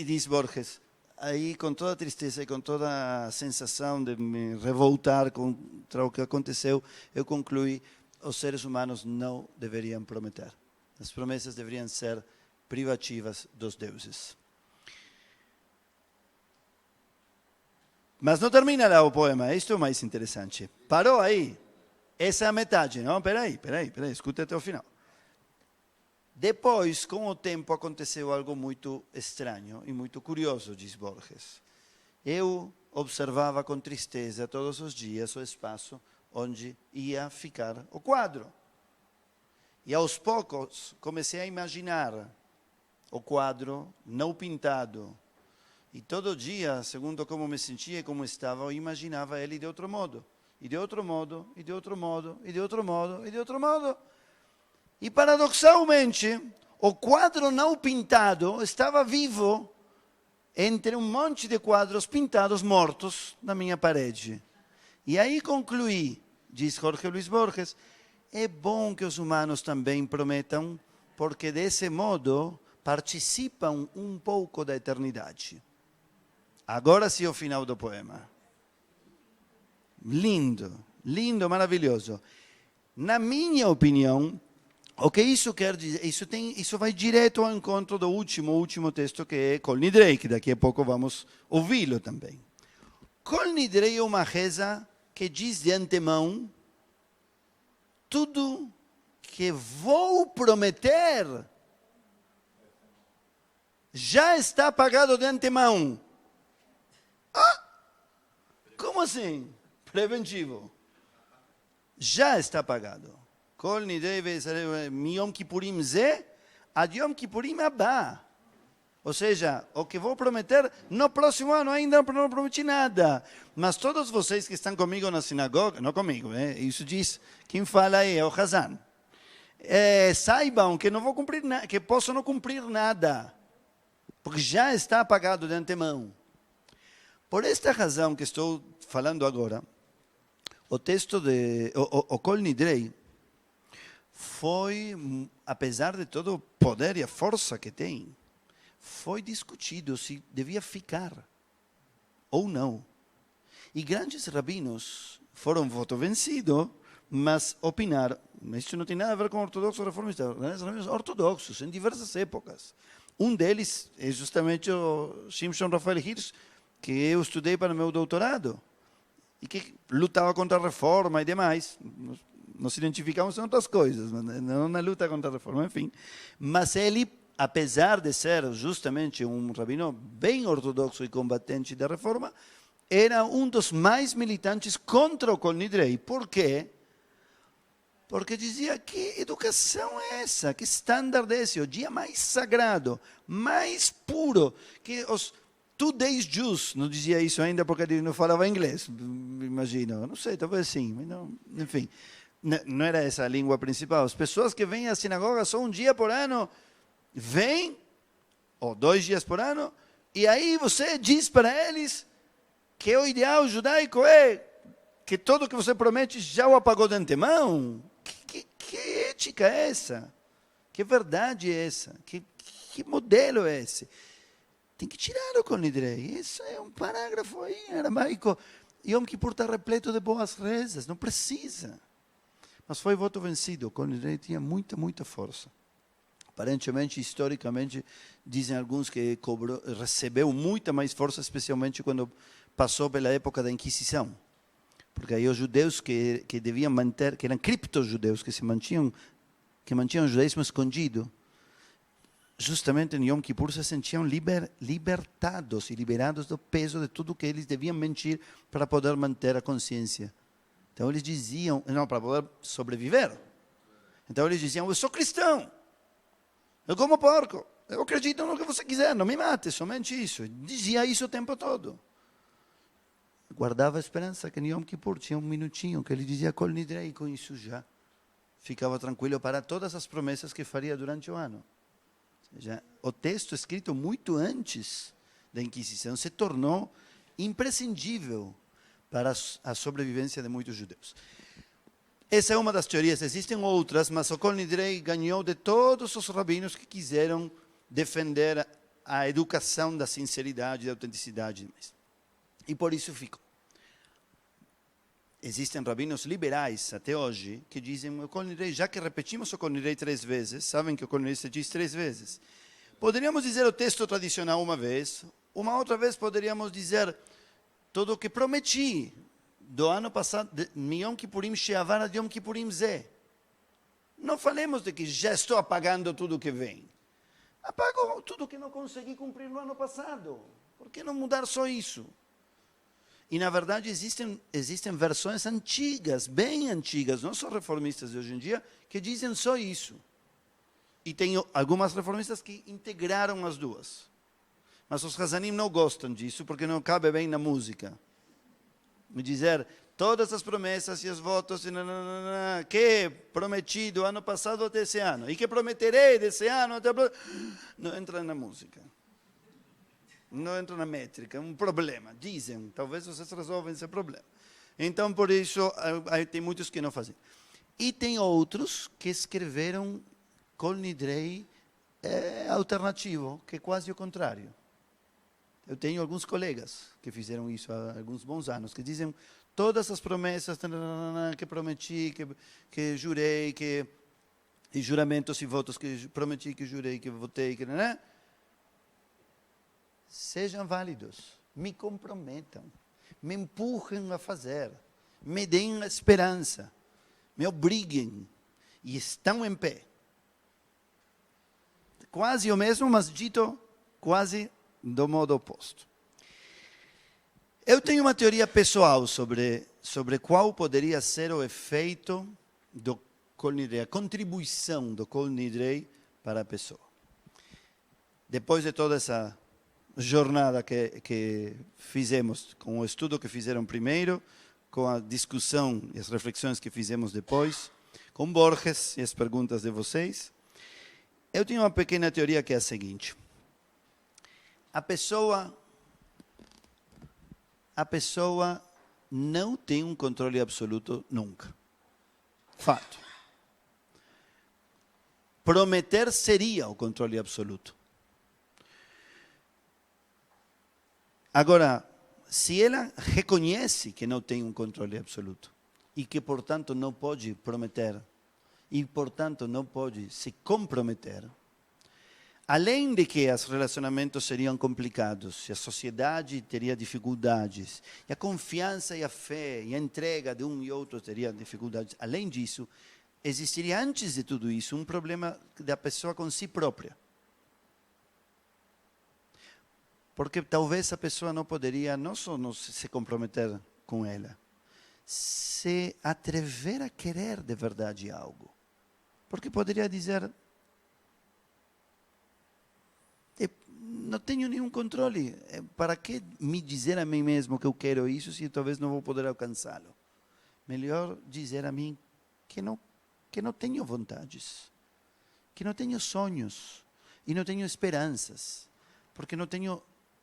diz, Borges, aí com toda a tristeza e com toda a sensação de me revoltar contra o que aconteceu, eu concluí: os seres humanos não deveriam prometer. As promessas deveriam ser privativas dos deuses. Mas não termina lá o poema, isto é o mais interessante. Parou aí. Essa é a metade, não? Peraí, escuta até o final. Depois, com o tempo, aconteceu algo muito estranho e muito curioso, diz Borges. Eu observava com tristeza todos os dias o espaço onde ia ficar o quadro. E aos poucos comecei a imaginar o quadro não pintado. E todo dia, segundo como me sentia e como estava, eu imaginava ele de outro modo. E de outro modo, e de outro modo, e de outro modo, e de outro modo. E paradoxalmente, o quadro não pintado estava vivo entre um monte de quadros pintados mortos na minha parede. E aí concluí, diz Jorge Luis Borges, é bom que os humanos também prometam, porque desse modo participam um pouco da eternidade. Agora sim o final do poema. Lindo, lindo, maravilhoso. Na minha opinião, o que isso quer dizer? Isso vai direto ao encontro do último texto, que é Kol Nidrei, que daqui a pouco vamos ouvi-lo também. Kol Nidrei é uma reza que diz de antemão: tudo que vou prometer já está pagado de antemão. Como assim? Preventivo. Já está pagado. Kol Nidrei Yom Kippurim Ze ad Yom Kippurim Abba. Ou seja, o que vou prometer no próximo ano, ainda não prometi nada. Mas todos vocês que estão comigo na sinagoga, não comigo, isso diz, quem fala aí é o Hazan. Saibam que não vou cumprir nada, que posso não cumprir nada, porque já está pagado de antemão. Por esta razão que estou falando agora, o texto o Kol Nidrei foi, apesar de todo o poder e a força que tem, foi discutido se devia ficar ou não. E grandes rabinos foram voto vencido, mas opinaram. Isso não tem nada a ver com ortodoxos ou reformistas, grandes rabinos ortodoxos, em diversas épocas. Um deles é justamente o Shimshon Rafael Hirsch, que eu estudei para o meu doutorado, e que lutava contra a reforma e demais. Nos identificamos em outras coisas, não na luta contra a reforma, enfim. Mas ele, apesar de ser justamente um rabino bem ortodoxo e combatente da reforma, era um dos mais militantes contra o Kol Nidrei. Por quê? Porque dizia: que educação é essa? Que estándar é esse? O dia mais sagrado, mais puro, que os today's Jews, não dizia isso ainda porque ele não falava inglês, imagino, não sei, talvez sim, mas não, enfim, não era essa a língua principal. As pessoas que vêm à sinagoga só um dia por ano, vêm, ou 2 dias por ano, e aí você diz para eles que o ideal judaico é que tudo que você promete já o apagou de antemão. Que ética é essa? Que verdade é essa? Que modelo é esse? Tem que tirar o Kol Nidrei. Isso é um parágrafo aí em aramaico. Yom Kippur está repleto de boas rezas, não precisa. Mas foi voto vencido. O Kol Nidrei tinha muita, muita força. Aparentemente, historicamente, dizem alguns que recebeu muita mais força, especialmente quando passou pela época da Inquisição. Porque aí os judeus que deviam manter, que eram criptojudeus, que mantinham o judaísmo escondido, justamente em Yom Kippur se sentiam libertados e liberados do peso de tudo que eles deviam mentir para poder manter a consciência. Então eles diziam, não, para poder sobreviver. Então eles diziam, eu sou cristão, eu como porco, eu acredito no que você quiser, não me mate, somente isso. Dizia isso o tempo todo. Guardava a esperança que em Yom Kippur tinha um minutinho que ele dizia Kol Nidrei, e com isso já ficava tranquilo para todas as promessas que faria durante o ano. Ou seja, o texto escrito muito antes da Inquisição se tornou imprescindível para a sobrevivência de muitos judeus. Essa é uma das teorias, existem outras, mas o Kol Nidrei ganhou de todos os rabinos que quiseram defender a educação da sinceridade, da autenticidade. E por isso ficou. Existem rabinos liberais até hoje que dizem o Kol Nidrei, já que repetimos o Kol Nidrei 3 vezes, sabem que o Kol Nidrei se diz 3 vezes. Poderíamos dizer o texto tradicional uma vez, uma outra vez poderíamos dizer tudo o que prometi do ano passado, de Yom Kippurim She'avar ad Yom Kippurim Zeh. Não falemos de que já estou apagando tudo que vem. Apago tudo que não consegui cumprir no ano passado. Por que não mudar só isso? E, na verdade, existem versões antigas, bem antigas, não só reformistas de hoje em dia, que dizem só isso. E tem algumas reformistas que integraram as duas. Mas os Hazanim não gostam disso, porque não cabe bem na música. Me dizer todas as promessas e os votos que prometi do ano passado até esse ano, e que prometerei desse ano até... Não entra na música. Não entra na métrica, é um problema. Dizem, talvez vocês resolvam esse problema. Então, por isso, tem muitos que não fazem. E tem outros que escreveram Kol Nidrei alternativo, que é quase o contrário. Eu tenho alguns colegas que fizeram isso há alguns bons anos, que dizem todas as promessas que prometi, que jurei, e juramentos e votos que prometi, que jurei, que votei, que sejam válidos, me comprometam, me empurrem a fazer, me deem a esperança, me obriguem, e estão em pé. Quase o mesmo, mas dito quase do modo oposto. Eu tenho uma teoria pessoal sobre qual poderia ser o efeito do Kol Nidrei, a contribuição do Kol Nidrei para a pessoa. Depois de toda essa jornada que fizemos, com o estudo que fizeram primeiro, com a discussão e as reflexões que fizemos depois, com Borges e as perguntas de vocês, eu tenho uma pequena teoria que é a seguinte. A pessoa não tem um controle absoluto nunca. Fato. Prometer seria o controle absoluto. Agora, se ela reconhece que não tem um controle absoluto e que, portanto, não pode prometer e, portanto, não pode se comprometer, além de que os relacionamentos seriam complicados, e a sociedade teria dificuldades, e a confiança e a fé e a entrega de um e outro teria dificuldades, além disso, existiria antes de tudo isso um problema da pessoa com si própria. Porque talvez a pessoa não poderia não só não se comprometer com ela, se atrever a querer de verdade algo. Porque poderia dizer, não tenho nenhum controle, para que me dizer a mim mesmo que eu quero isso se talvez não vou poder alcançá-lo? Melhor dizer a mim que não tenho vontades, que não tenho sonhos e não tenho esperanças, porque não tenho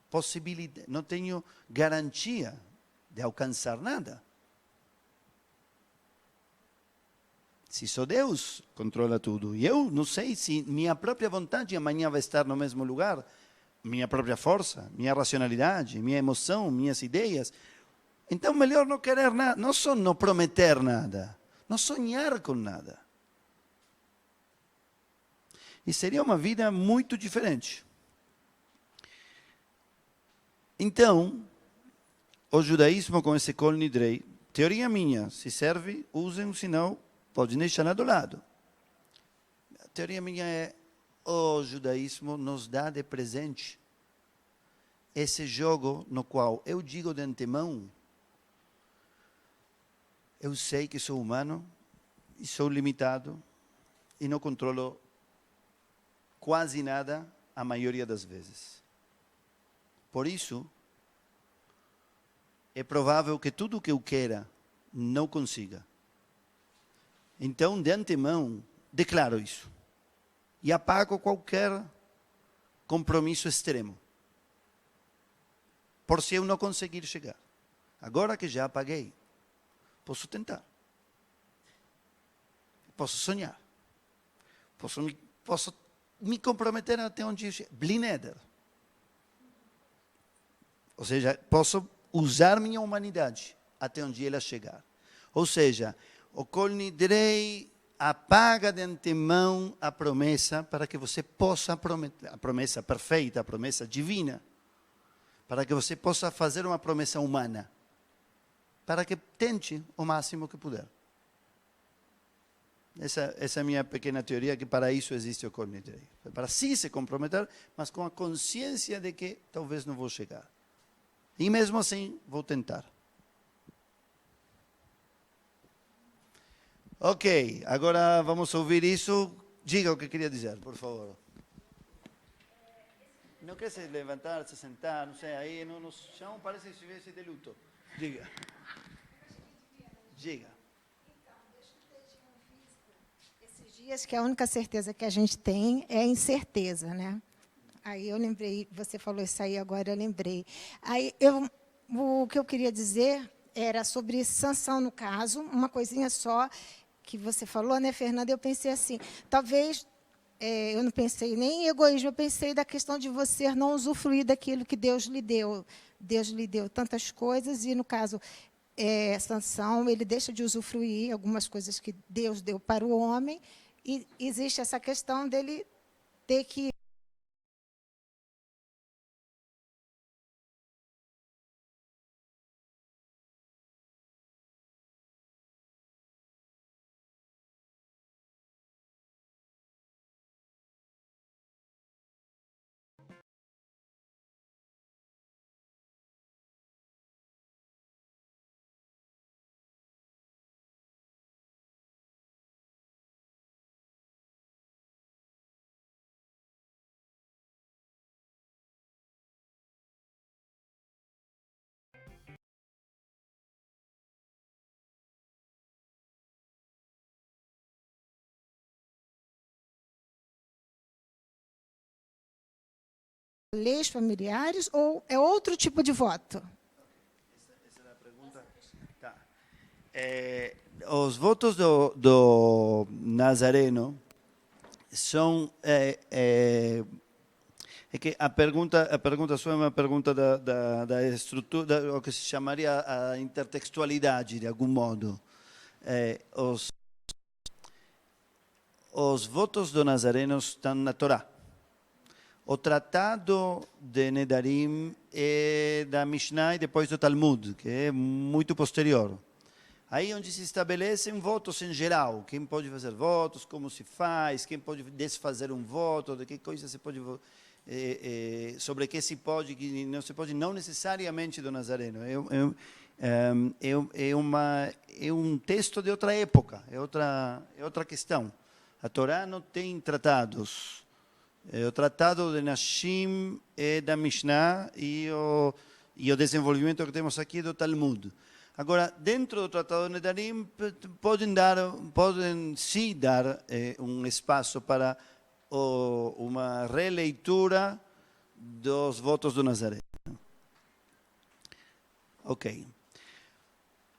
possibilidade, não tenho garantia de alcançar nada. Se só Deus controla tudo, e eu não sei se minha própria vontade amanhã vai estar no mesmo lugar, minha própria força, minha racionalidade, minha emoção, minhas ideias, então melhor não querer nada, não só não prometer nada, não sonhar com nada. E seria uma vida muito diferente. Então, o judaísmo com esse Kol Nidrei, teoria minha, se serve, usem, senão pode deixar do lado. A teoria minha é, o judaísmo nos dá de presente esse jogo no qual eu digo de antemão, eu sei que sou humano e sou limitado e não controlo quase nada a maioria das vezes. Por isso, é provável que tudo o que eu queira não consiga. Então, de antemão, declaro isso. E apago qualquer compromisso extremo. Por se eu não conseguir chegar. Agora que já apaguei, posso tentar. Posso sonhar. Posso me comprometer até onde eu chego. Blineder. Ou seja, posso usar minha humanidade até onde ela chegar. Ou seja, o Kol Nidrei apaga de antemão a promessa para que você possa prometer, a promessa perfeita, a promessa divina, para que você possa fazer uma promessa humana, para que tente o máximo que puder. Essa é a minha pequena teoria, que para isso existe o Kol Nidrei. Para sim se comprometer, mas com a consciência de que talvez não vou chegar. E mesmo assim, vou tentar. Ok, agora vamos ouvir isso. Diga o que queria dizer, por favor. Não quer se levantar, se sentar, não sei, aí no chão parece que estivesse de luto. Diga. Diga. Esses dias que a única certeza que a gente tem é a incerteza, né? Aí eu lembrei, você falou isso aí, agora eu lembrei. Aí o que eu queria dizer era sobre Sansão, no caso, uma coisinha só que você falou, né, Fernanda? Eu pensei assim, talvez, eu não pensei nem em egoísmo, eu pensei da questão de você não usufruir daquilo que Deus lhe deu. Deus lhe deu tantas coisas e, no caso, Sansão, ele deixa de usufruir algumas coisas que Deus deu para o homem e existe essa questão dele ter que leis familiares ou é outro tipo de voto? Essa era a pergunta. Tá. Os votos do Nazareno são... é que a pergunta sua é uma pergunta da estrutura, o que se chamaria a intertextualidade, de algum modo. Os votos do Nazareno estão na Torá. O tratado de Nedarim é da Mishnah e depois do Talmud, que é muito posterior. Aí onde se estabelecem votos em geral, quem pode fazer votos, como se faz, quem pode desfazer um voto, de que coisa se pode, sobre que se pode, que não se pode, não necessariamente do Nazareno. É um texto de outra época, é outra questão. A Torá não tem tratados. O tratado de Nashim é da Mishnah e o desenvolvimento que temos aqui é do Talmud. Agora, dentro do tratado de Nedarim, podem sim dar um espaço para uma releitura dos votos do Nazareno. Ok.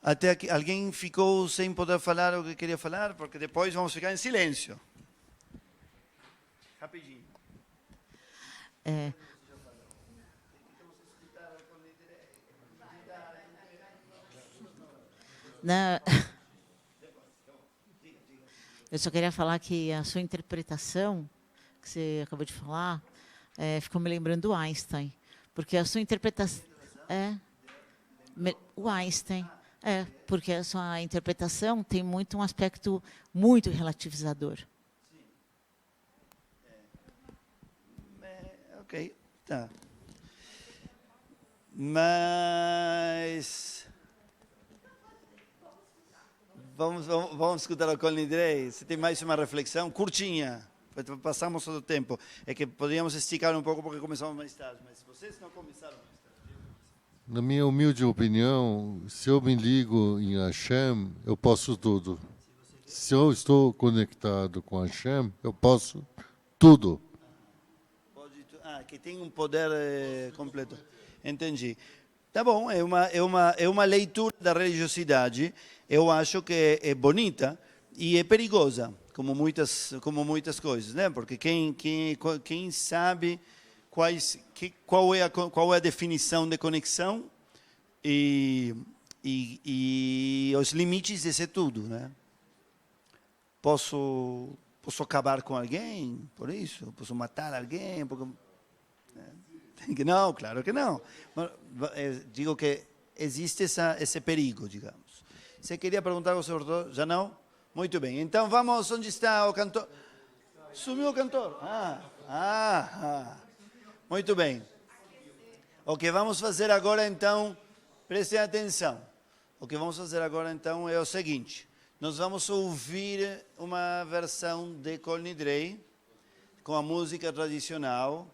Até aqui, alguém ficou sem poder falar o que queria falar? Porque depois vamos ficar em silêncio. Rapidinho. Não, eu só queria falar que a sua interpretação, que você acabou de falar, ficou me lembrando do Einstein. Porque a sua interpretação... o Einstein. Porque a sua interpretação tem muito um aspecto muito relativizador. Ok, tá. Mas vamos escutar o Colin Drey. Você tem mais uma reflexão curtinha? Passamos todo o tempo. É que poderíamos esticar um pouco porque começamos mais tarde, mas vocês não começaram mais tarde. Na minha humilde opinião, se eu me ligo em Hashem, eu posso tudo. Se eu estou conectado com Hashem, eu posso tudo. Que tem um poder completo. Entendi. Tá bom, é uma leitura da religiosidade. Eu acho que é bonita e é perigosa, como muitas coisas, né? Porque quem sabe qual é a definição de conexão e os limites desse tudo, né? Posso acabar com alguém por isso? Posso matar alguém? Não, claro que não. Digo que existe esse perigo, digamos. Você queria perguntar ao senhor? Já não? Muito bem. Então vamos, onde está o cantor? Sumiu o cantor? Muito bem. O que vamos fazer agora, então, prestem atenção. O que vamos fazer agora, então, é o seguinte. Nós vamos ouvir uma versão de Colin Drey, com a música tradicional,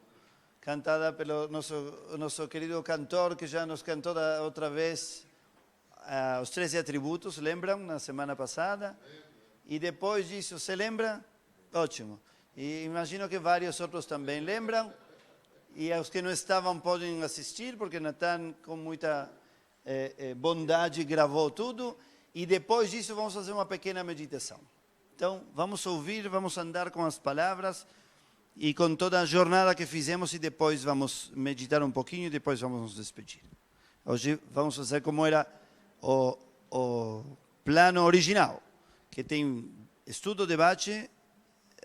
cantada pelo nosso querido cantor, que já nos cantou outra vez os 13 atributos, lembram, na semana passada? E depois disso, você lembra? Ótimo. E imagino que vários outros também lembram. E os que não estavam podem assistir, porque Natan, com muita bondade, gravou tudo. E depois disso, vamos fazer uma pequena meditação. Então, vamos ouvir, vamos andar com as palavras e com toda a jornada que fizemos, e depois vamos meditar um pouquinho e depois vamos nos despedir. Hoje vamos fazer como era o plano original, que tem estudo, debate,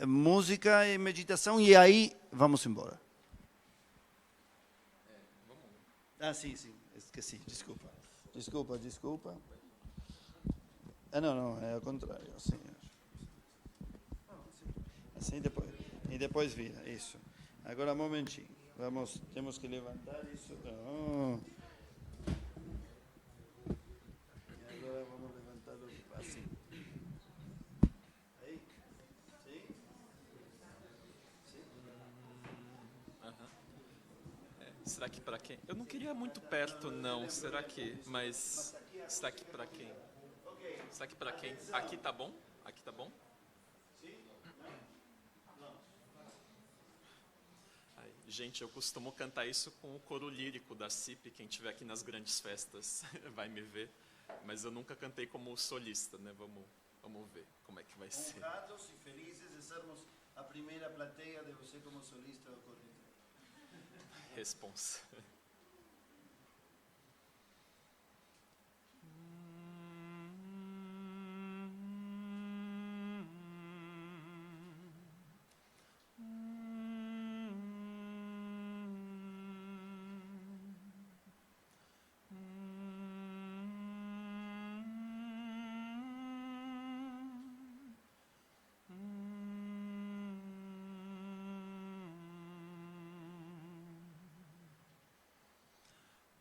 música e meditação, e aí vamos embora. Sim, esqueci, desculpa. Não, é ao contrário, assim. Assim depois vira, isso. Agora, um momentinho. Temos que levantar isso. E agora vamos levantar assim. Aí? Sim? Será que para quem? Eu não queria muito perto, não. Será que? Mas será que para quem? Será que para quem? Aqui tá bom? Aqui tá bom? Ai, gente, eu costumo cantar isso com o coro lírico da CIP. Quem estiver aqui nas grandes festas vai me ver. Mas eu nunca cantei como solista, né? Vamos ver como é que vai ser. Honrados e felizes de sermos a primeira plateia de você como solista do coro. Responsa.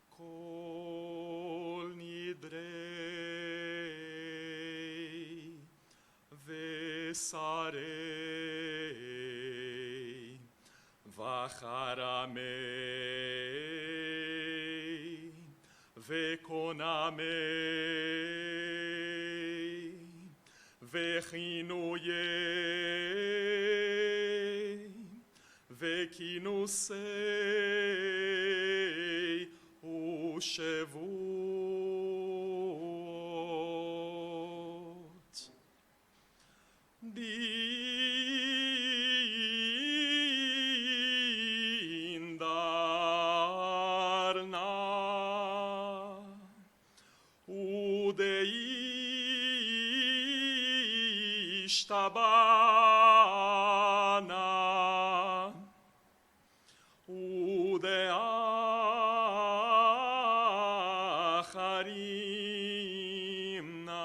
Kol nidrei vesarei vacharamei vekonamei vechinuyei vekinusei Shavuot. Dindarna Udeishtabana Udeacharimna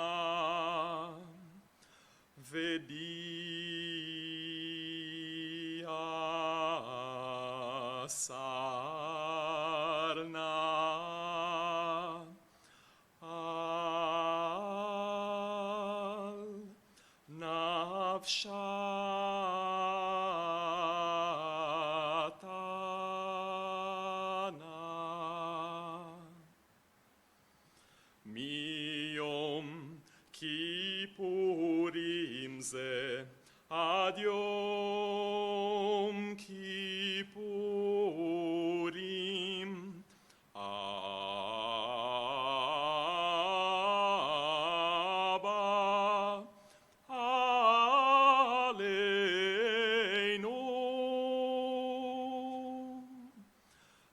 Vedia Sarna מיום כיפורים זה עד יום כיפורים אבא עלינו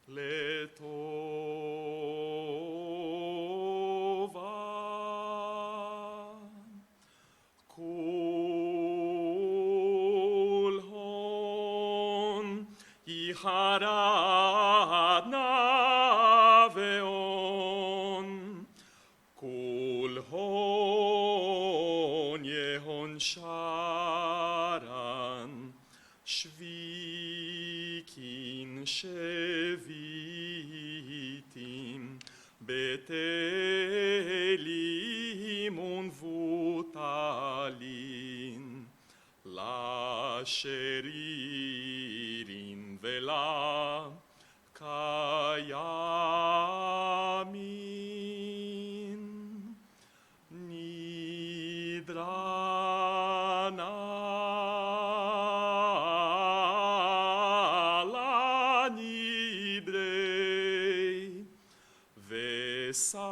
לטובה כל הון יחרד נאבאון כל הון יהון שרן שוויקין שביתים בטלים ונבוטלין לשרירים ולקיימים נדרנה לנדרי וסרנה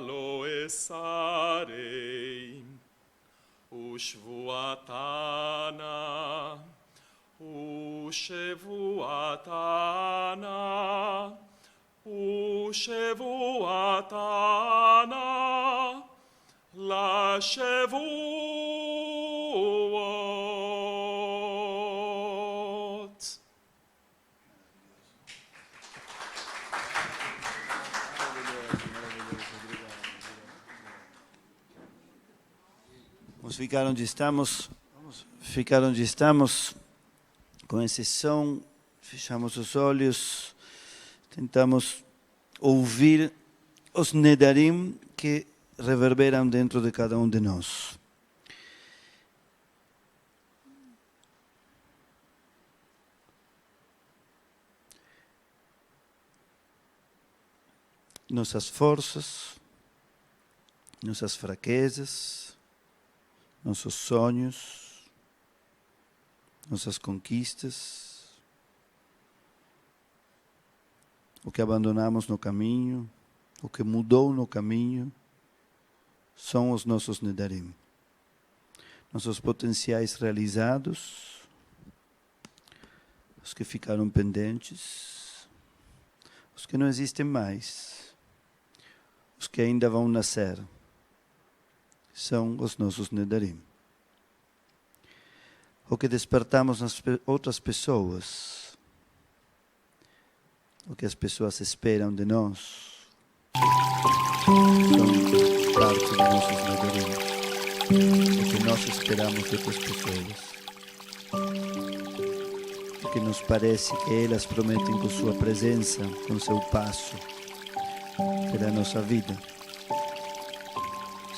לא אסרי ושבועתנה ושבועתנה ושבועתנה לשבועות. Vamos ficar onde estamos. Vamos ficar onde estamos. Com exceção, fechamos os olhos, tentamos ouvir os nedarim que reverberam dentro de cada um de nós. Nossas forças, nossas fraquezas, nossos sonhos, nossas conquistas, o que abandonamos no caminho, o que mudou no caminho, são os nossos nedarim. Nossos potenciais realizados, os que ficaram pendentes, os que não existem mais, os que ainda vão nascer, são os nossos nedarim. O que despertamos nas outras pessoas, o que as pessoas esperam de nós, são parte dos nossos nedarim. O que nós esperamos de outras pessoas, o que nos parece que elas prometem com sua presença, com seu passo pela nossa vida,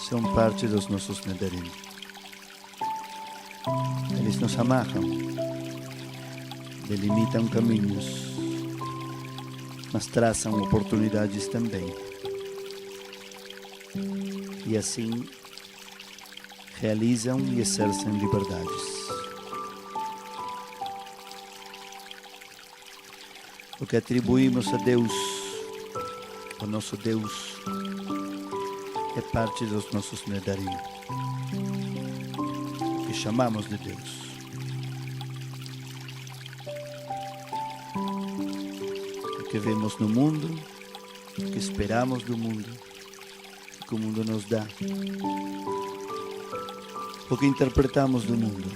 são parte dos nossos nedarim. Eles nos amarram, delimitam caminhos, mas traçam oportunidades também. E assim realizam e exercem liberdades. O que atribuímos a Deus, o nosso Deus, é parte dos nossos nedarim, que chamamos de Deus. O que vemos no mundo, o que esperamos do mundo, o que o mundo nos dá, o que interpretamos do mundo,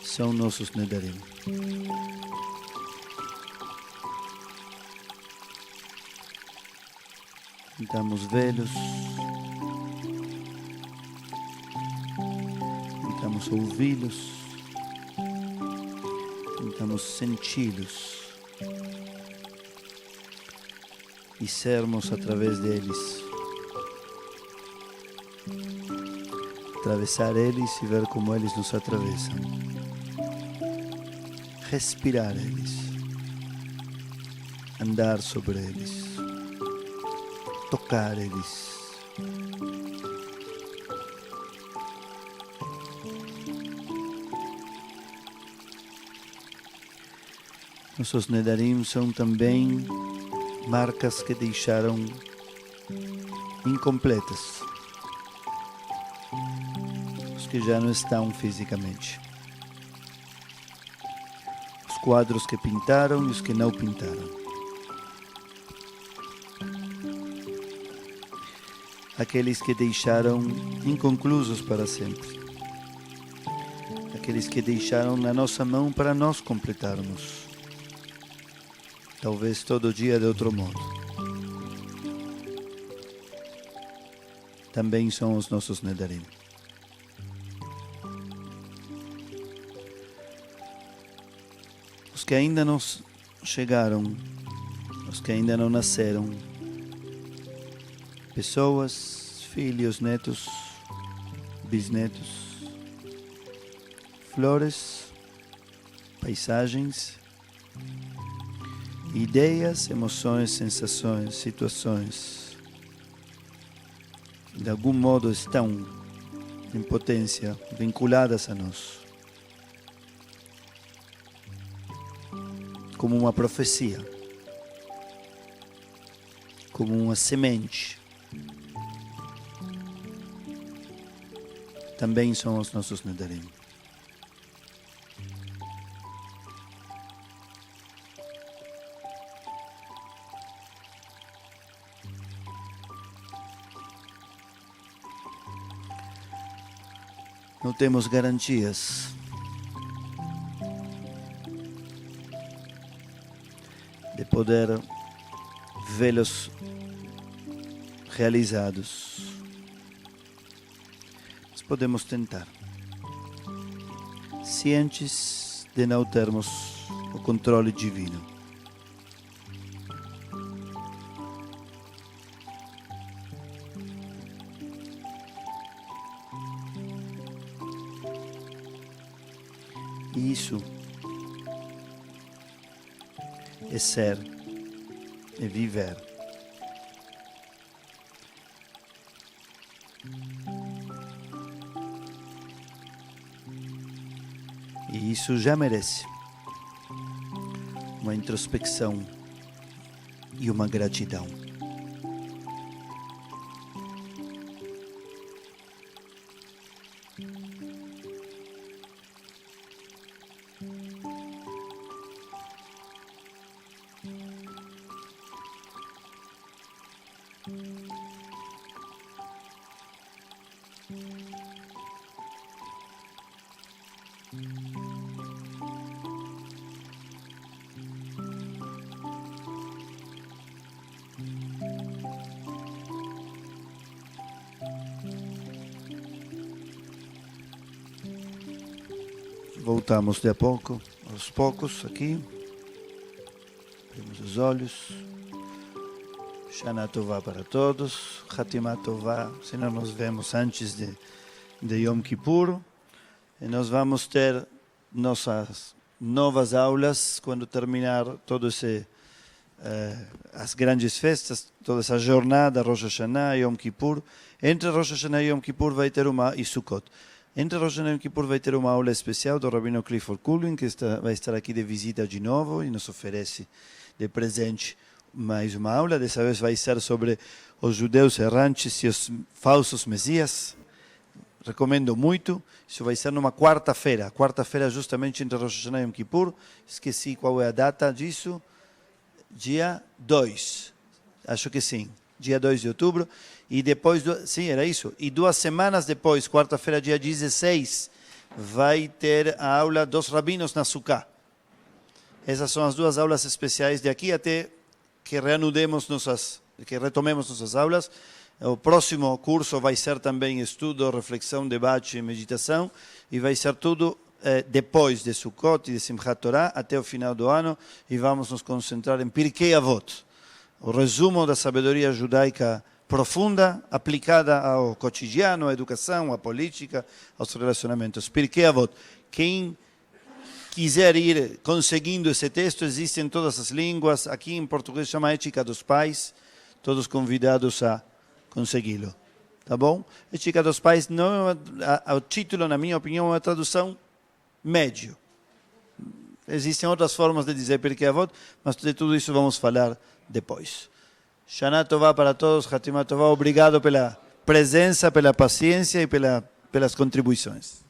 são nossos nedarim. Tentamos vê-los, tentamos ouvi-los, tentamos senti-los e sermos através deles atravessar eles e ver como eles nos atravessam. Respirar eles, andar sobre eles, tocar eles. Nossos nedarim são também marcas que deixaram incompletas, os que já não estão fisicamente. Os quadros que pintaram e os que não pintaram. Aqueles que deixaram inconclusos para sempre. Aqueles que deixaram na nossa mão para nós completarmos. Talvez todo dia de outro modo. Também são os nossos nedarim. Os que ainda não chegaram, os que ainda não nasceram, pessoas, filhos, netos, bisnetos, flores, paisagens, ideias, emoções, sensações, situações, de algum modo estão em potência vinculadas a nós, como uma profecia, como uma semente. Também são os nossos nedarim. Não temos garantias. De poder vê-los realizados. Mas podemos tentar. Cientes de não termos o controle divino. E isso é ser, é viver. E isso já merece uma introspecção e uma gratidão. Voltamos de a pouco, aos poucos aqui. Abrimos os olhos. Shana Tová para todos. Hatimah Tová, se não nos vemos antes de Yom Kippur. E nós vamos ter nossas novas aulas quando terminar todo esse as grandes festas, toda essa jornada, Rosh Hashanah, Yom Kippur. Entre Rosh Hashanah e Yom Kippur vai ter e Sukkot. Entre Rosh Hashanah e Yom Kippur vai ter uma aula especial do Rabino Clifford Kulin, que vai estar aqui de visita de novo e nos oferece de presente mais uma aula. Dessa vez vai ser sobre os judeus errantes e os falsos messias. Recomendo muito. Isso vai ser numa quarta-feira. Quarta-feira justamente entre Rosh Hashanah e Yom Kippur. Esqueci qual é a data disso. Dia 2. Acho que sim. Dia 2 de outubro. E depois, sim, era isso. E 2 semanas depois, quarta-feira, dia 16, vai ter a aula dos rabinos na Sukkah. Essas são as duas aulas especiais de aqui até que retomemos nossas aulas. O próximo curso vai ser também estudo, reflexão, debate e meditação. E vai ser tudo depois de Sukkot e de Simchat Torah até o final do ano. E vamos nos concentrar em Pirkei Avot, o resumo da sabedoria judaica profunda, aplicada ao cotidiano, à educação, à política, aos relacionamentos. Pirkei Avot. Quem quiser ir conseguindo esse texto, existe em todas as línguas. Aqui em português chama Ética dos Pais. Todos convidados a consegui-lo. Tá bom? Ética dos Pais não é o título, na minha opinião, é uma tradução médio. Existem outras formas de dizer Pirkei Avot, mas de tudo isso vamos falar depois. Shana Tová para todos, Hatimah Tová, obrigado pela presença, pela paciência e pelas contribuições.